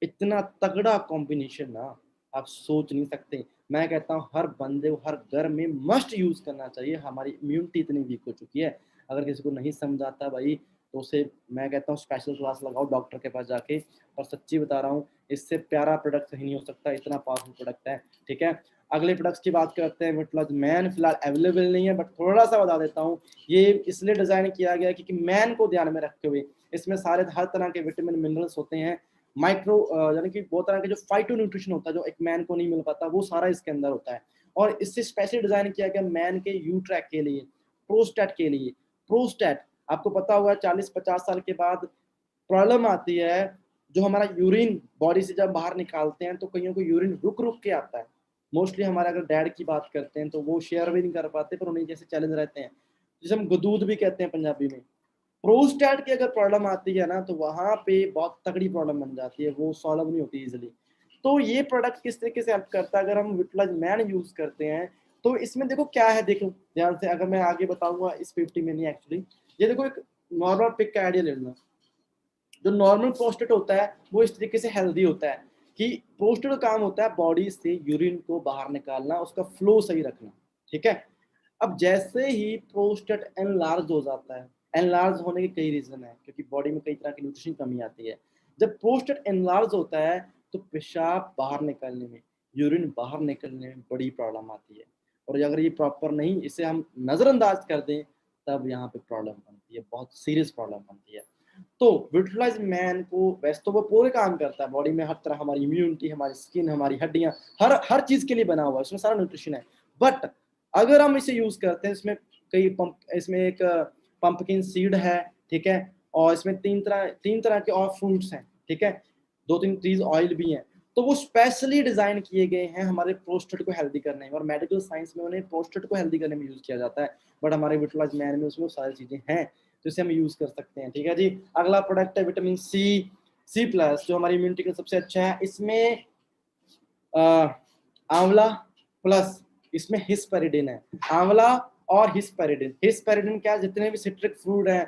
इतना तगड़ा कॉम्बिनेशन ना, आप सोच नहीं सकते। मैं कहता हूँ हर बंदे को हर घर में मस्ट यूज करना चाहिए, हमारी इम्यूनिटी इतनी वीक हो चुकी है। अगर किसी को नहीं समझ आता भाई तो उसे मैं कहता हूँ स्पेशल क्लास लगाओ डॉक्टर के पास जाके। और सच्ची बता रहा हूँ, इससे प्यारा प्रोडक्ट कहीं नहीं हो सकता, इतना पावरफुल प्रोडक्ट है, ठीक है। अगले प्रोडक्ट्स की बात करते हैं, मतलब मैन फिलहाल अवेलेबल नहीं है, बट थोड़ा सा बता देता हूँ। ये इसलिए डिजाइन किया गया क्योंकि मैन को ध्यान में रखते हुए इसमें सारे हर तरह के विटामिन मिनरल्स होते हैं, माइक्रो यानी कि बहुत तरह के जो फाइटो न्यूट्रिशन होता है जो एक मैन को नहीं मिल पाता, वो सारा इसके अंदर होता है। और इससे स्पेशली डिजाइन किया गया मैन के यू ट्रैक के लिए, प्रोस्टेट के लिए। प्रोस्टेट आपको पता होगा 40-50 साल के बाद प्रॉब्लम आती है, जो हमारा यूरिन बॉडी से जब बाहर निकालते हैं तो कईयों को यूरिन रुक रुक के आता है। मोस्टली हमारे अगर डैड की बात करते हैं तो वो शेयर भी नहीं कर पाते, पर उन्हें जैसे चैलेंज रहते हैं, जिसे हम गदूद भी कहते हैं पंजाबी में। प्रोस्टेट की अगर प्रॉब्लम आती है ना तो वहां पे बहुत तगड़ी प्रॉब्लम बन जाती है, वो सॉल्व नहीं होती इजिली। तो ये प्रोडक्ट किस तरीके से हेल्प करता है, अगर हम विटलाइज मैन यूज करते हैं तो इसमें देखो क्या है, देखो ध्यान से, अगर मैं आगे बताऊंगा इस 50 में नहीं एक्चुअली, ये देखो एक नॉर्मल पिक का आइडिया ले लेना। जो नॉर्मल प्रोस्टेट होता है वो इस तरीके से हेल्दी होता है कि प्रोस्टेट का काम होता है बॉडी से यूरिन को बाहर निकालना, उसका फ्लो सही रखना, ठीक है। अब जैसे ही प्रोस्टेट एनलार्ज हो जाता है, एनलार्ज होने के कई रीजन है, क्योंकि बॉडी में कई तरह की न्यूट्रिशन कमी आती है। जब प्रोस्टेट एनलार्ज होता है तो पेशाब बाहर निकलने में, यूरिन बाहर निकलने में बड़ी प्रॉब्लम आती है। और अगर ये प्रॉपर नहीं, इसे हम नजरअंदाज कर दें, तब यहाँ पे प्रॉब्लम बनती है, बहुत सीरियस प्रॉब्लम बनती है। तो विजुअलाइज मैन को वैसे तो वो पूरे काम करता है, बॉडी में हर तरह, हमारी इम्यूनिटी, हमारी स्किन, हमारी हड्डियां, हर हर चीज के लिए बना हुआ है, उसमें सारा न्यूट्रिशन है। बट अगर हम इसे यूज करते हैं, इसमें कई पंप, इसमें एक पंपकिन सीड है, ठीक है, और इसमें तीन तरह के और फ्रूट्स हैं, ठीक है, 2-3 चीज ऑयल भी हैं। तो वो स्पेशली डिजाइन किए गए हैं हमारे प्रोस्टेट को हेल्दी करने में, और मेडिकल साइंस में उन्हें प्रोस्टेट को हेल्दी करने में यूज किया जाता है। बट हमारे विजुअलाइज मैन में उसमें सारी चीजें हैं जिसे हम यूज कर सकते हैं, ठीक है जी। अगला प्रोडक्ट है विटामिन सी प्लस, जो हमारी इम्यूनिटी के सबसे अच्छा है। इसमें आंवला प्लस इसमें हिस्पेरिडिन है, आंवला और हिस्पेरिडिन। हिस्पेरिडिन क्या, जितने भी सिट्रिक फ्रूट हैं,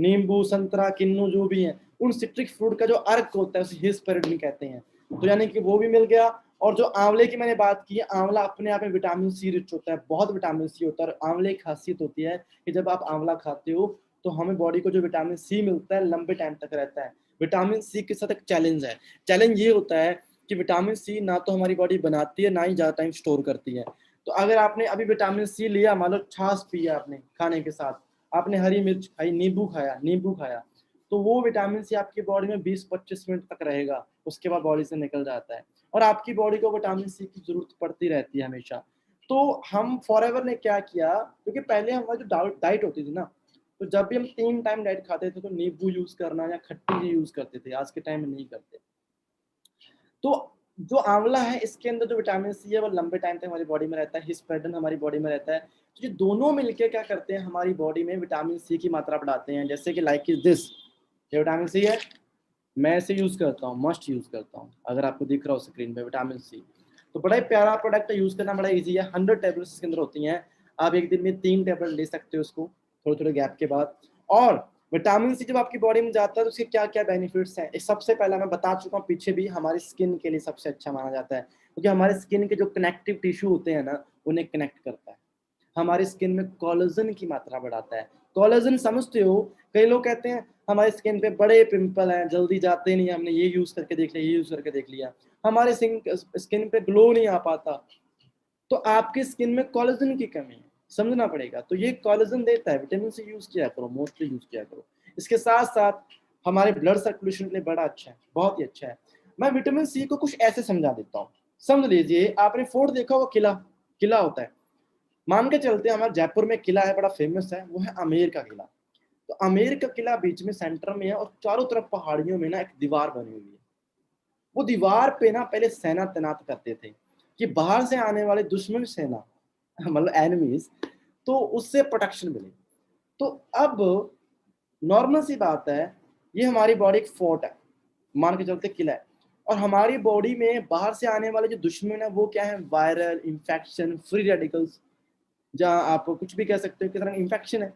नींबू, संतरा, किन्नू जो भी है, उन सिट्रिक फ्रूट का जो अर्क होता है उसे हिस्पेरिडन कहते हैं। तो यानी कि वो भी मिल गया। और जो आंवले की मैंने बात की है, आंवला अपने आप में विटामिन सी रिच होता है, बहुत विटामिन सी होता है। और आंवले की खासियत होती है कि जब आप आंवला खाते हो तो हमें बॉडी को जो विटामिन सी मिलता है लंबे टाइम तक रहता है। विटामिन सी के साथ एक चैलेंज है। चैलेंज ये होता है कि विटामिन सी ना तो हमारी बॉडी बनाती है, ना ही ज्यादा टाइम स्टोर करती है। तो अगर आपने अभी विटामिन सी लिया, मान लो छाछ पिया आपने खाने के साथ, आपने हरी मिर्च खाई, नींबू खाया, तो वो विटामिन सी आपकी बॉडी में 20-25 मिनट तक रहेगा, उसके बाद बॉडी से निकल जाता है। और आपकी बॉडी को विटामिन सी की जरूरत पड़ती रहती है हमेशा। तो हम फॉरएवर ने क्या किया, क्योंकि पहले हमारी जो डाइट होती थी ना, तो जब भी हम 3 टाइम डाइट खाते थे तो नींबू यूज करना या खट्टी चीज यूज करते थे, आज के टाइम में नहीं करते। तो जो आंवला है इसके अंदर जो विटामिन सी है वो लंबे टाइम तक हमारी बॉडी में रहता है, हिस्पेरिडन हमारी बॉडी में रहता है। तो ये दोनों मिलके क्या करते हैं, हमारी बॉडी में विटामिन सी की मात्रा बढ़ाते हैं। जैसे कि लाइक इज दिस, ये विटामिन सी है, मैं इसे यूज करता हूँ, मस्ट यूज करता हूँ। अगर आपको दिख रहा हो स्क्रीन पे विटामिन सी, तो बड़ा ही प्यारा प्रोडक्ट है, यूज करना बड़ा इजी है। 100 टेबलेट्स इसके अंदर होती हैं, आप एक दिन में 3 टेबलेट ले सकते हो उसको, थोड़े थोड़े गैप के बाद। और विटामिन सी जब आपकी बॉडी में जाता है तो उसके क्या क्या बेनिफिट्स हैं, सबसे पहला मैं बता चुका हूँ पीछे भी, हमारी स्किन के लिए सबसे अच्छा माना जाता है, क्योंकि हमारे स्किन के जो कनेक्टिव टिश्यू होते हैं ना, उन्हें कनेक्ट करता है। हमारी स्किन में कोलेजन की मात्रा बढ़ाता है। कोलेजन समझते हो, कई लोग कहते हैं हमारे स्किन पे बड़े पिंपल हैं, जल्दी जाते नहीं, हमने ये यूज करके देख लिया, ये यूज करके देख लिया, हमारे स्किन पे ग्लो नहीं आ पाता। तो आपकी स्किन में कोलेजन की कमी है, समझना पड़ेगा। तो ये कोलेजन देता है, विटामिन सी यूज किया करो, मोस्टली यूज किया करो। इसके साथ साथ हमारे ब्लड सर्कुलेशन के लिए बड़ा अच्छा है, बहुत ही अच्छा है। मैं विटामिन सी को कुछ ऐसे समझा देता हूँ। समझ लीजिए, आपने फोर्ट देखा होगा, किला किला होता है, मान के चलते हैं हमारे जयपुर में किला है, बड़ा फेमस है, वो है आमेर का किला। तो आमेर का किला बीच में सेंटर में है, और चारों तरफ पहाड़ियों में ना एक दीवार बनी हुई है। वो दीवार पे ना पहले सेना तैनात करते थे कि बाहर से आने वाले दुश्मन सेना मतलब एनिमीज, तो उससे प्रोटेक्शन मिले। तो अब नॉर्मल सी बात है, ये हमारी बॉडी एक फोर्ट है, मान के चलते किला है। और हमारी बॉडी में बाहर से आने वाले जो दुश्मन है वो क्या है, वायरल इन्फेक्शन, फ्री रेडिकल्स, जहां आप कुछ भी कह सकते हो, किस तरह इन्फेक्शन है।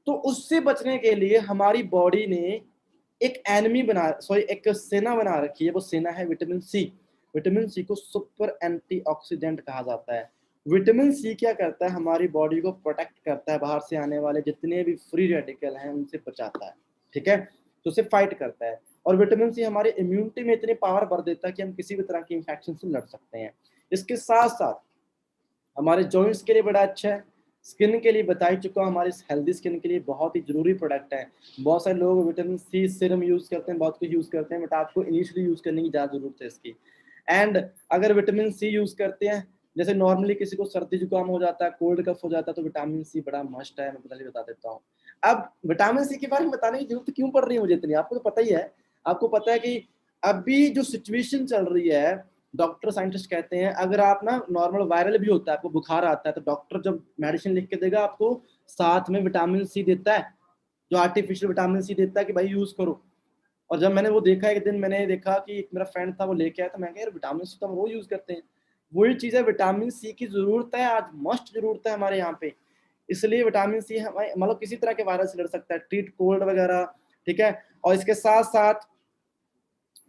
तो उससे बचने के लिए हमारी बॉडी ने एक सेना बना रखी है, वो सेना है विटामिन सी। विटामिन सी को सुपर एंटीऑक्सीडेंट कहा जाता है। विटामिन सी क्या करता है, हमारी बॉडी को प्रोटेक्ट करता है, बाहर से आने वाले जितने भी फ्री रेडिकल हैं उनसे बचाता है, ठीक है, तो उसे फाइट करता है। और विटामिन सी हमारी इम्यूनिटी में इतनी पावर भर देता है कि हम किसी भी तरह की इंफेक्शन से लड़ सकते हैं। इसके साथ साथ हमारे जॉइंट्स के लिए बड़ा अच्छा है। स्किन के लिए बता ही चुका हूँ, हमारी हेल्दी स्किन के लिए बहुत ही जरूरी प्रोडक्ट है। बहुत सारे लोग विटामिन सी सीरम यूज करते हैं, बहुत कुछ यूज करते हैं, बट आपको इनिशियली यूज करने की ज्यादा जरूरत है इसकी। एंड अगर विटामिन सी यूज करते हैं, जैसे नॉर्मली किसी को सर्दी जुकाम हो जाता है, कोल्ड कफ हो जाता है, तो विटामिन सी बड़ा मस्ट है, मैं पहले बता देता हूँ। अब विटामिन सी के बारे में बताने की जरूरत क्यों पड़ रही है मुझे इतनी, आपको तो पता ही है। आपको पता है कि अभी जो सिचुएशन चल रही है, डॉक्टर साइंटिस्ट कहते हैं अगर आप ना नॉर्मल वायरल भी होता है, आपको बुखार आता है, तो डॉक्टर जब मेडिसिन लिख के देगा आपको, साथ में विटामिन सी देता है, जो आर्टिफिशियल विटामिन सी देता है कि भाई यूज करो। और जब मैंने वो देखा, एक दिन मैंने देखा कि एक मेरा फ्रेंड था वो लेके आया, तो मैं कहा यार विटामिन सी तो हम रोज यूज करते हैं। वही चीज है, विटामिन सी की जरूरत है, आज मस्ट जरूरत है हमारे यहाँ पे। इसलिए विटामिन सी हमारे मतलब किसी तरह के वायरस से लड़ सकता है, ट्रीट कोल्ड वगैरह, ठीक है। और इसके साथ साथ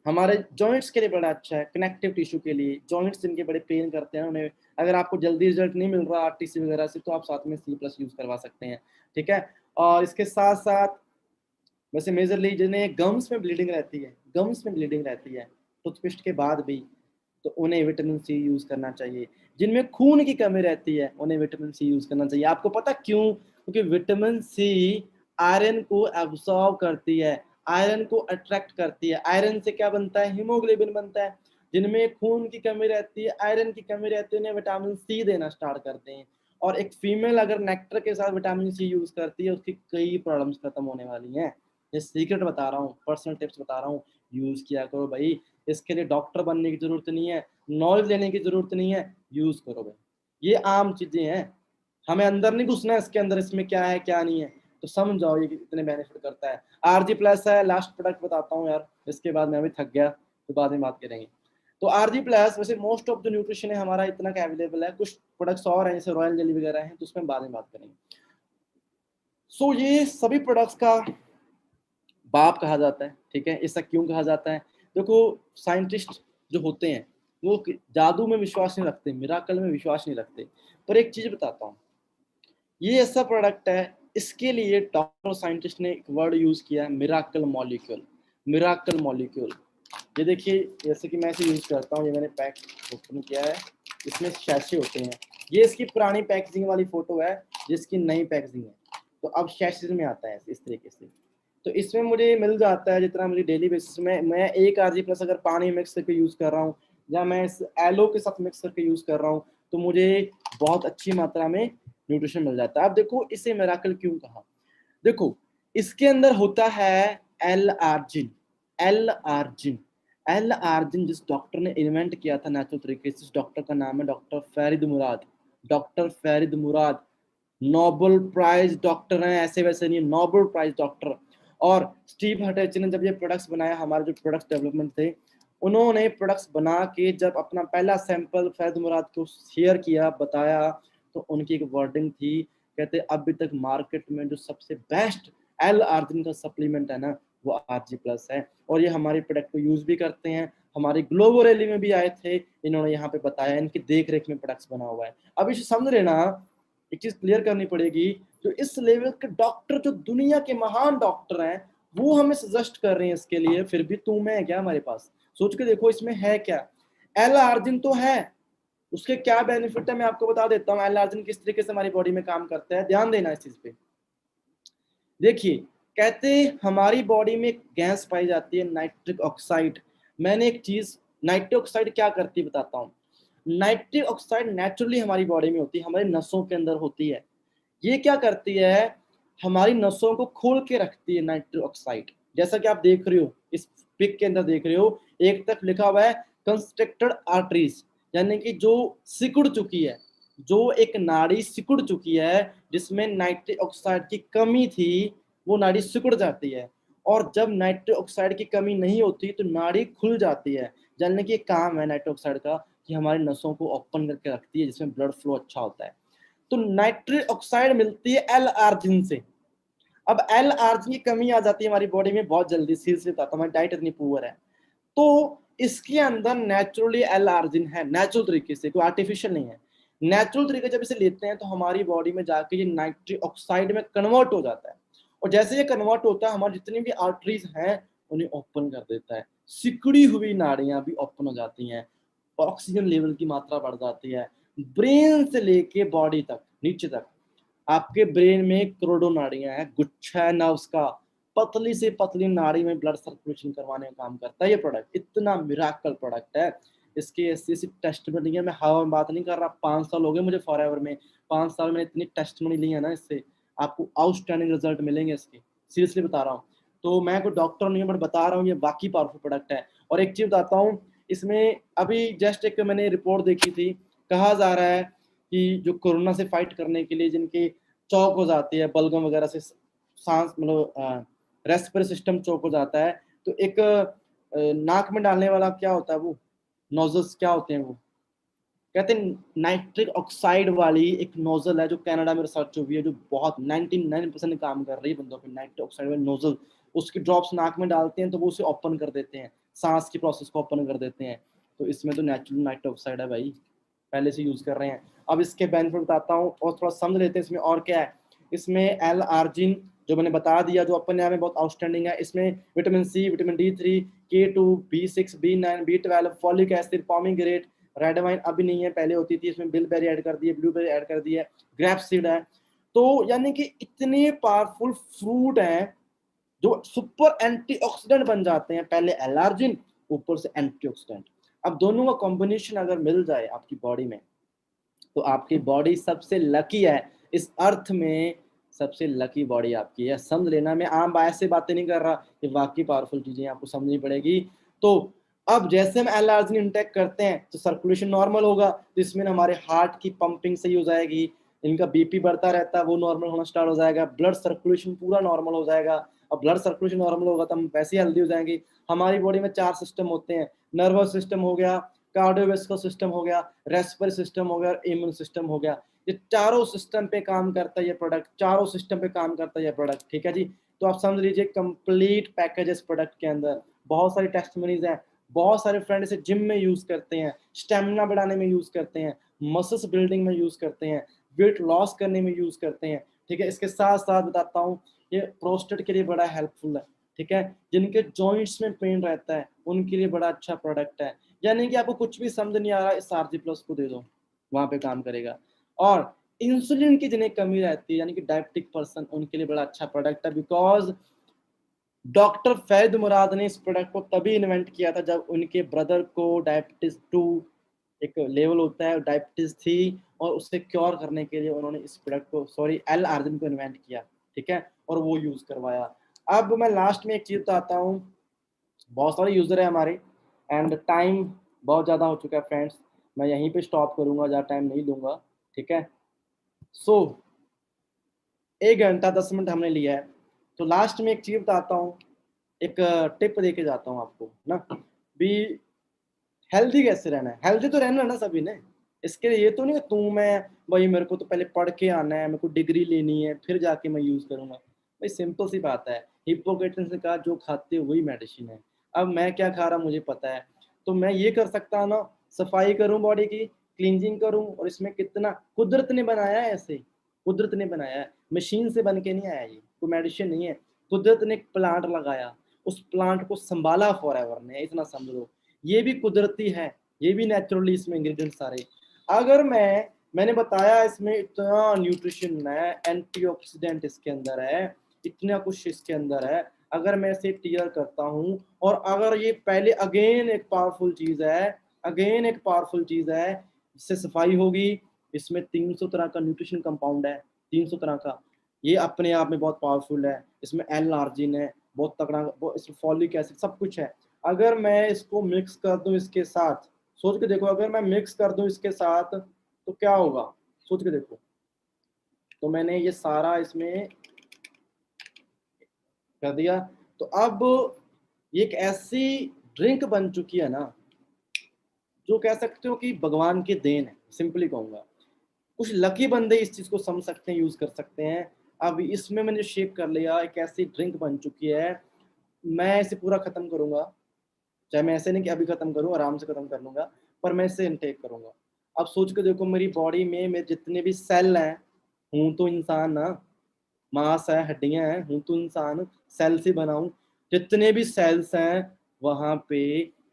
हमारे जॉइंट्स के लिए बड़ा अच्छा है, कनेक्टिव टिश्यू के लिए, जॉइंट्स जिनके बड़े पेन करते हैं उन्हें, अगर आपको जल्दी रिजल्ट नहीं मिल रहा आरटीसी वगैरह से, तो आप साथ में सी प्लस यूज करवा सकते हैं, ठीक है। और इसके साथ साथ वैसे मेजरली जिन्हें गम्स में ब्लीडिंग रहती है टूथपेस्ट के बाद भी, तो उन्हें विटामिन सी यूज करना चाहिए। जिनमें खून की कमी रहती है उन्हें विटामिन सी यूज करना चाहिए। आपको पता क्यों? क्योंकि विटामिन सी आयरन को एब्सॉर्ब करती है, आयरन को अट्रैक्ट करती है। आयरन से क्या बनता है? हीमोग्लोबिन बनता है। जिनमें खून की कमी रहती है, आयरन की कमी रहती है, उन्हें विटामिन सी देना स्टार्ट करते हैं। और एक फीमेल अगर नेक्टर के साथ विटामिन सी यूज करती है, उसकी कई प्रॉब्लम्स खत्म होने वाली हैं। ये सीक्रेट बता रहा हूँ, पर्सनल टिप्स बता रहा हूँ, यूज किया करो भाई। इसके लिए डॉक्टर बनने की जरूरत नहीं है, नॉलेज लेने की जरूरत नहीं है, यूज करो भाई। ये आम चीजें हैं, हमें अंदर नहीं घुसना है इसके अंदर, इसमें क्या है क्या नहीं है। तो समझ जाओ ये कितने बेनिफिट करता है। आरजी प्लस है, लास्ट प्रोडक्ट बताता हूँ यार, इसके बाद मैं अभी थक गया, तो बाद में बात करेंगे। तो आरजी प्लस वैसे मोस्ट ऑफ द न्यूट्रिशन है हमारा इतना का अवेलेबल है, कुछ प्रोडक्ट्स और हैं जैसे रॉयल जेली वगैरह हैं, तो उसमें बाद में बात करेंगे। सो ये सभी प्रोडक्ट्स का बाप कहा जाता है, ठीक है। ऐसा क्यों कहा जाता है? देखो, साइंटिस्ट जो होते हैं वो जादू में विश्वास नहीं रखते, मिराकल में विश्वास नहीं रखते। पर एक चीज बताता हूँ, ये ऐसा प्रोडक्ट है, इसके लिए डॉक्टर साइंटिस्ट ने एक वर्ड यूज किया है, मिराकल मॉलिक्यूल। मिराकल मॉलिक्यूल, ये देखिए, जैसे कि मैं इसे यूज करता हूँ, ये मैंने पैक ओपन किया है, इसमें शैशे होते हैं। ये इसकी पुरानी पैकेजिंग वाली फोटो है, जिसकी नई पैकेजिंग है, तो अब शैशे में आता है इस तरीके से। तो इसमें मुझे मिल जाता है जितना मुझे डेली बेसिस में, मैं एक आरजी प्लस अगर पानी मिक्स करके यूज कर रहा हूँ, या मैं इस एलो के साथ मिक्स करके यूज कर रहा हूँ, तो मुझे बहुत अच्छी मात्रा में न्यूट्रिशन मिल जाता है। अब देखो, इसे मिराकल क्यों कहा? देखो, इसके अंदर होता है एल आर्जिन। एल आर्जिन, एल आर्जिन जिस डॉक्टर ने इन्वेंट किया था नेचुरल तरीके से, उस डॉक्टर का नाम है डॉक्टर फरीद मुराद। डॉक्टर फरीद मुराद नोबेल प्राइज डॉक्टर हैं, ऐसे वैसे नहीं, नोबेल प्राइज डॉक्टर। और स्टीव हटची ने जब ये प्रोडक्ट्स बनाया, हमारे जो प्रोडक्ट्स डेवलपमेंट थे, उन्होंने प्रोडक्ट्स बना के जब अपना पहला सैंपल फरीद मुराद को शेयर किया, बताया, तो उनकी एक वर्डिंग थी, कहते अभी तक मार्केट में जो सबसे बेस्ट एल आर्जिन का सप्लीमेंट है ना, वो आरजी प्लस है। और ये हमारे प्रोडक्ट को यूज भी करते हैं, हमारे ग्लोबल रैली में भी आए थे, इन्होंने यहाँ पे बताया, इनकी देख रेख में प्रोडक्ट्स बना हुआ है। अब इसे समझ लेना, एक चीज क्लियर करनी पड़ेगी, जो इस लेवल के डॉक्टर, जो दुनिया के महान डॉक्टर हैं, वो हमें सजेस्ट कर रहे हैं इसके लिए, फिर भी तू मैं है क्या हमारे पास? सोच के देखो, इसमें है क्या? एल आर्जिन तो है, उसके क्या बेनिफिट है मैं आपको बता देता हूँ। एल आर्जिन किस तरीके से हमारी बॉडी में काम करता है, ध्यान देना इस चीज पे। देखिए, कहते हमारी बॉडी में गैस पाई जाती है नाइट्रिक ऑक्साइड। मैंने एक चीज, नाइट्रिक ऑक्साइड क्या करती है बताता हूँ। नाइट्रिक ऑक्साइड नेचुरली हमारी बॉडी में होती है, हमारी नसों के अंदर होती है। ये क्या करती है, हमारी नसों को खोल के रखती है नाइट्रिक ऑक्साइड। जैसा कि आप देख रहे हो, इस पिक के अंदर देख रहे हो, एक तरफ लिखा हुआ है कंस्ट्रक्टेड आर्टरीज, यानी कि जो सिकुड़ चुकी है, जो एक नाड़ी सिकुड़ चुकी है, जिसमें नाइट्रिक ऑक्साइड की कमी थी, वो नाड़ी सिकुड़ जाती है। और जब नाइट्रिक ऑक्साइड की कमी नहीं होती तो नाड़ी खुल जाती है। जानने की काम है नाइट्रिक ऑक्साइड का कि हमारी नसों को ओपन करके रखती है, जिसमें ब्लड फ्लो अच्छा होता है। तो नाइट्रिक ऑक्साइड मिलती है एल आर्जिन से। अब एल आर्जिन की कमी आ जाती है हमारी बॉडी में बहुत जल्दी, सीरियसली बताता हूं, हमारी डाइट इतनी पुअर है। तो इसके अंदर नेचुरली एल आर्जिन है, नेचुरल तरीके से, कोई आर्टिफिशियल नहीं है। नेचुरल तरीके जब इसे लेते हैं तो हमारी बॉडी में जाके ये नाइट्रिक ऑक्साइड में कन्वर्ट हो जाता है। और जैसे ये कन्वर्ट होता है, हमारी जितनी भी आर्टरीज हैं उन्हें ओपन कर देता है, सिकुड़ी हुई नाड़ियां भी ओपन हो जाती हैं, ऑक्सीजन लेवल की मात्रा बढ़ जाती है। ब्रेन से लेके बॉडी तक, नीचे तक, आपके ब्रेन में करोड़ों नाड़ियां हैं, गुच्छा है नर्व्स का, पतली से पतली नाड़ी में ब्लड सर्कुलेशन करवाने का काम करता है ये प्रोडक्ट। इतना मिराकल प्रोडक्ट है, इसकी ऐसी टेस्टमनी है। मैं हवा में बात नहीं कर रहा, 5 साल हो गए मुझे फॉरएवर में, 5 साल मैंने इतनी टेस्टमनी ली है ना, इससे आपको आउटस्टैंडिंग रिजल्ट मिलेंगे इसके, सीरियसली बता रहा हूँ। तो मैं कोई डॉक्टर नहीं हूँ, बट बता रहा हूँ, ये बाकी पावरफुल प्रोडक्ट है। और एक चीज बताता हूँ, इसमें अभी जस्ट एक मैंने रिपोर्ट देखी थी, कहा जा रहा है कि जो कोरोना से फाइट करने के लिए जिनके चौक हो जाती है, बलगम वगैरह से सांस, मतलब रेस्पिरेटरी सिस्टम चौक हो जाता है, तो एक नाक में डालने वाला क्या होता है, वो नोजल्स क्या होते हैं, वो कहते हैं नाइट्रिक ऑक्साइड वाली एक नोजल है, जो कनाडा में रिसर्च हुई है, जो बहुत 99% काम कर रही है बंदों पे, नाइट्रिक ऑक्साइड वाली नोजल। उसकी ड्रॉप्स नाक में डालते हैं तो वो उसे ओपन कर देते हैं, सांस की प्रोसेस को ओपन कर देते हैं। तो इसमें तो नेचुरल नाइट्रिक ऑक्साइड है भाई, पहले से यूज कर रहे हैं। अब इसके बेनिफिट बताता हूँ और थोड़ा समझ लेते हैं इसमें और क्या है। इसमें एल आर्जिन जो मैंने बता दिया, जो अपने आप में बहुत आउटस्टैंडिंग है। इसमें vitamin C, vitamin D3, K2, B6, B9, B12, folic acid, pomegranate, red wine अभी नहीं है, पहले होती थी। इसमें बिलबेरी ऐड कर दी है, ब्लूबेरी ऐड कर दी है, ग्रेप सीड है। तो यानी कि इतने पावरफुल फ्रूट हैं जो सुपर एंटीऑक्सीडेंट बन जाते हैं, पहले एलर्जिन, ऊपर से एंटीऑक्सीडेंट। अब दोनों का कॉम्बिनेशन अगर मिल जाए आपकी बॉडी में, तो आपकी बॉडी सबसे लकी है इस अर्थ में, सबसे लकी बॉडी आपकी है, समझ लेना। मैं आम बायस से बातें नहीं कर रहा, ये वाकई पावरफुल चीजें आपको समझनी पड़ेगी। तो अब जैसे हम एल आर्जिन इंटेक करते हैं तो सर्कुलेशन नॉर्मल होगा, तो इसमें हमारे हार्ट की पंपिंग सही हो जाएगी, इनका बीपी बढ़ता रहता है वो नॉर्मल होना स्टार्ट हो जाएगा, ब्लड सर्कुलेशन पूरा नॉर्मल हो जाएगा। अब ब्लड सर्कुलेशन नॉर्मल होगा तो हम वैसे ही हेल्दी हो जाएंगे। हमारी बॉडी में 4 सिस्टम होते हैं, नर्वस सिस्टम हो गया, कार्डियोवैस्कुलर सिस्टम हो गया, रेस्पिरेटरी सिस्टम हो गया और इम्यून सिस्टम हो गया। ये चारों सिस्टम पे काम करता है ये प्रोडक्ट, चारों सिस्टम पे काम करता है ये प्रोडक्ट, ठीक है जी। तो आप समझ लीजिए कंप्लीट पैकेज इस प्रोडक्ट के अंदर। बहुत सारी टेस्टिमनीज हैं, बहुत सारे फ्रेंड इसे जिम में यूज करते हैं, स्टेमिना बढ़ाने में यूज करते हैं, मसल्स बिल्डिंग में यूज करते हैं, वेट लॉस करने में यूज करते हैं, ठीक है। इसके साथ साथ बताता हूँ ये प्रोस्टेट के लिए बड़ा हेल्पफुल है, ठीक है। जिनके जॉइंट्स में पेन रहता है उनके लिए बड़ा अच्छा प्रोडक्ट है। यानी कि आपको कुछ भी समझ नहीं आ रहा, इस आरजी प्लस को दे दो, वहां पे काम करेगा। और इंसुलिन की जिन्हें कमी रहती है, यानी कि डायबिटिक पर्सन, उनके लिए बड़ा अच्छा प्रोडक्ट है। बिकॉज डॉक्टर फैद मुराद ने इस प्रोडक्ट को तभी इन्वेंट किया था जब उनके ब्रदर को डायबिटीज 2 एक लेवल होता है, डायबिटीज थी, और उससे क्योर करने के लिए उन्होंने इस प्रोडक्ट को, सॉरी, एल आर्जिन को इन्वेंट किया, ठीक है, और वो यूज करवाया। अब मैं लास्ट में एक चीज बताता हूँ, बहुत सारे यूजर है हमारे, एंड टाइम बहुत ज़्यादा हो चुका है फ्रेंड्स, मैं यहीं पे स्टॉप करूंगा, ज़्यादा टाइम नहीं लूंगा, ठीक है। सो 1 घंटा 10 मिनट हमने लिया है, तो लास्ट में एक चीज बताता हूँ, एक टिप दे के जाता हूँ आपको ना, भी हेल्दी कैसे रहना है। हेल्दी तो रहना है ना सभी ने, इसके लिए ये तो नहीं कि तू मैं, भाई मेरे को तो पहले पढ़ के आना है, मेरे को डिग्री लेनी है, फिर जाके मैं यूज करूंगा। भाई सिंपल सी बात है, हिप्पोक्रेट्स ने कहा जो खाते हो वही मेडिसिन है। अब मैं क्या खा रहा मुझे पता है, तो मैं ये कर सकता हूँ ना, सफाई करूँ बॉडी की, क्लींजिंग करूँ, और इसमें कितना कुदरत ने बनाया है, ऐसे कुदरत ने बनाया है, मशीन से बन के नहीं आया, ये कोई मेडिसिन नहीं है। कुदरत ने एक प्लांट लगाया, उस प्लांट को संभाला फॉरएवर ने, इतना समझ लो, ये भी कुदरती है, ये भी नेचुरली इसमें इंग्रेडिएंट सारे। अगर मैंने बताया इसमें इतना न्यूट्रिशन है, एंटीऑक्सीडेंट इसके अंदर है, इतना कुछ इसके अंदर है, अगर मैं इसे टीयर करता हूँ, और अगर ये पहले अगेन एक पावरफुल चीज है, अगेन एक पावरफुल चीज है, इससे सफाई होगी। इसमें 300 तरह का न्यूट्रिशन कंपाउंड है, 300 तरह का, ये अपने आप में बहुत पावरफुल है। इसमें एल आर्जिन है, बहुत तगड़ा, इसमें फॉलिक एसिड, सब कुछ है। अगर मैं इसको मिक्स कर दूं इसके साथ, सोच के देखो, अगर मैं मिक्स कर दूं इसके साथ तो क्या होगा, सोच के देखो। तो मैंने ये सारा इसमें कर दिया, तो अब ये एक ऐसी ड्रिंक बन चुकी है ना, जो कह सकते हो कि भगवान की देन है, सिंपली कहूंगा। कुछ लकी बंदे इस चीज को समझ सकते हैं, यूज कर सकते हैं। अब इसमें मैंने शेक कर लिया, एक ऐसी ड्रिंक बन चुकी है, मैं इसे पूरा खत्म करूंगा, चाहे मैं ऐसे नहीं कि अभी खत्म करूं, आराम से खत्म कर लूंगा, पर मैं इसे इनटेक करूंगा। अब सोच के देखो, मेरी बॉडी में मेरे जितने भी सेल हैं, हूं तो इंसान ना, मांस है, हड्डियां हैं, हूं तो इंसान, सेल से बना हूं, जितने भी सेल्स हैं वहां पे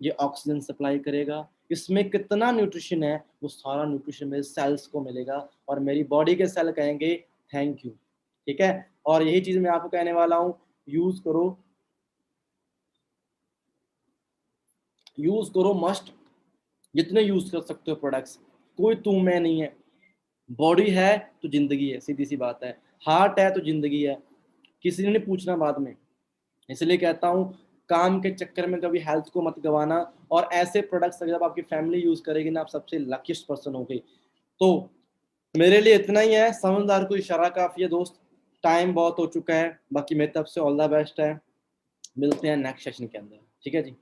ये ऑक्सीजन सप्लाई करेगा। इसमें कितना न्यूट्रिशन है, वो सारा न्यूट्रिशन मेरे सेल्स को मिलेगा, और मेरी बॉडी के सेल कहेंगे थैंक यू, ठीक है। और यही चीज मैं आपको कहने वाला हूँ, यूज करो, यूज करो मस्ट, जितने यूज कर सकते हो प्रोडक्ट्स, कोई तू मैं नहीं है। बॉडी है तो जिंदगी है, सीधी सी बात है, हार्ट है तो जिंदगी है, किसी ने नहीं पूछना बाद में। इसलिए कहता हूँ, काम के चक्कर में कभी हेल्थ को मत गवाना, और ऐसे प्रोडक्ट्स जब आपकी फैमिली यूज करेगी ना, आप सबसे लकीस्ट पर्सन हो गई। तो मेरे लिए इतना ही है, समझदार को इशारा काफी है दोस्त, टाइम बहुत हो चुका है। बाकी मेरी तरफ से ऑल द बेस्ट है, मिलते हैं नेक्स्ट सेशन के अंदर, ठीक है जी।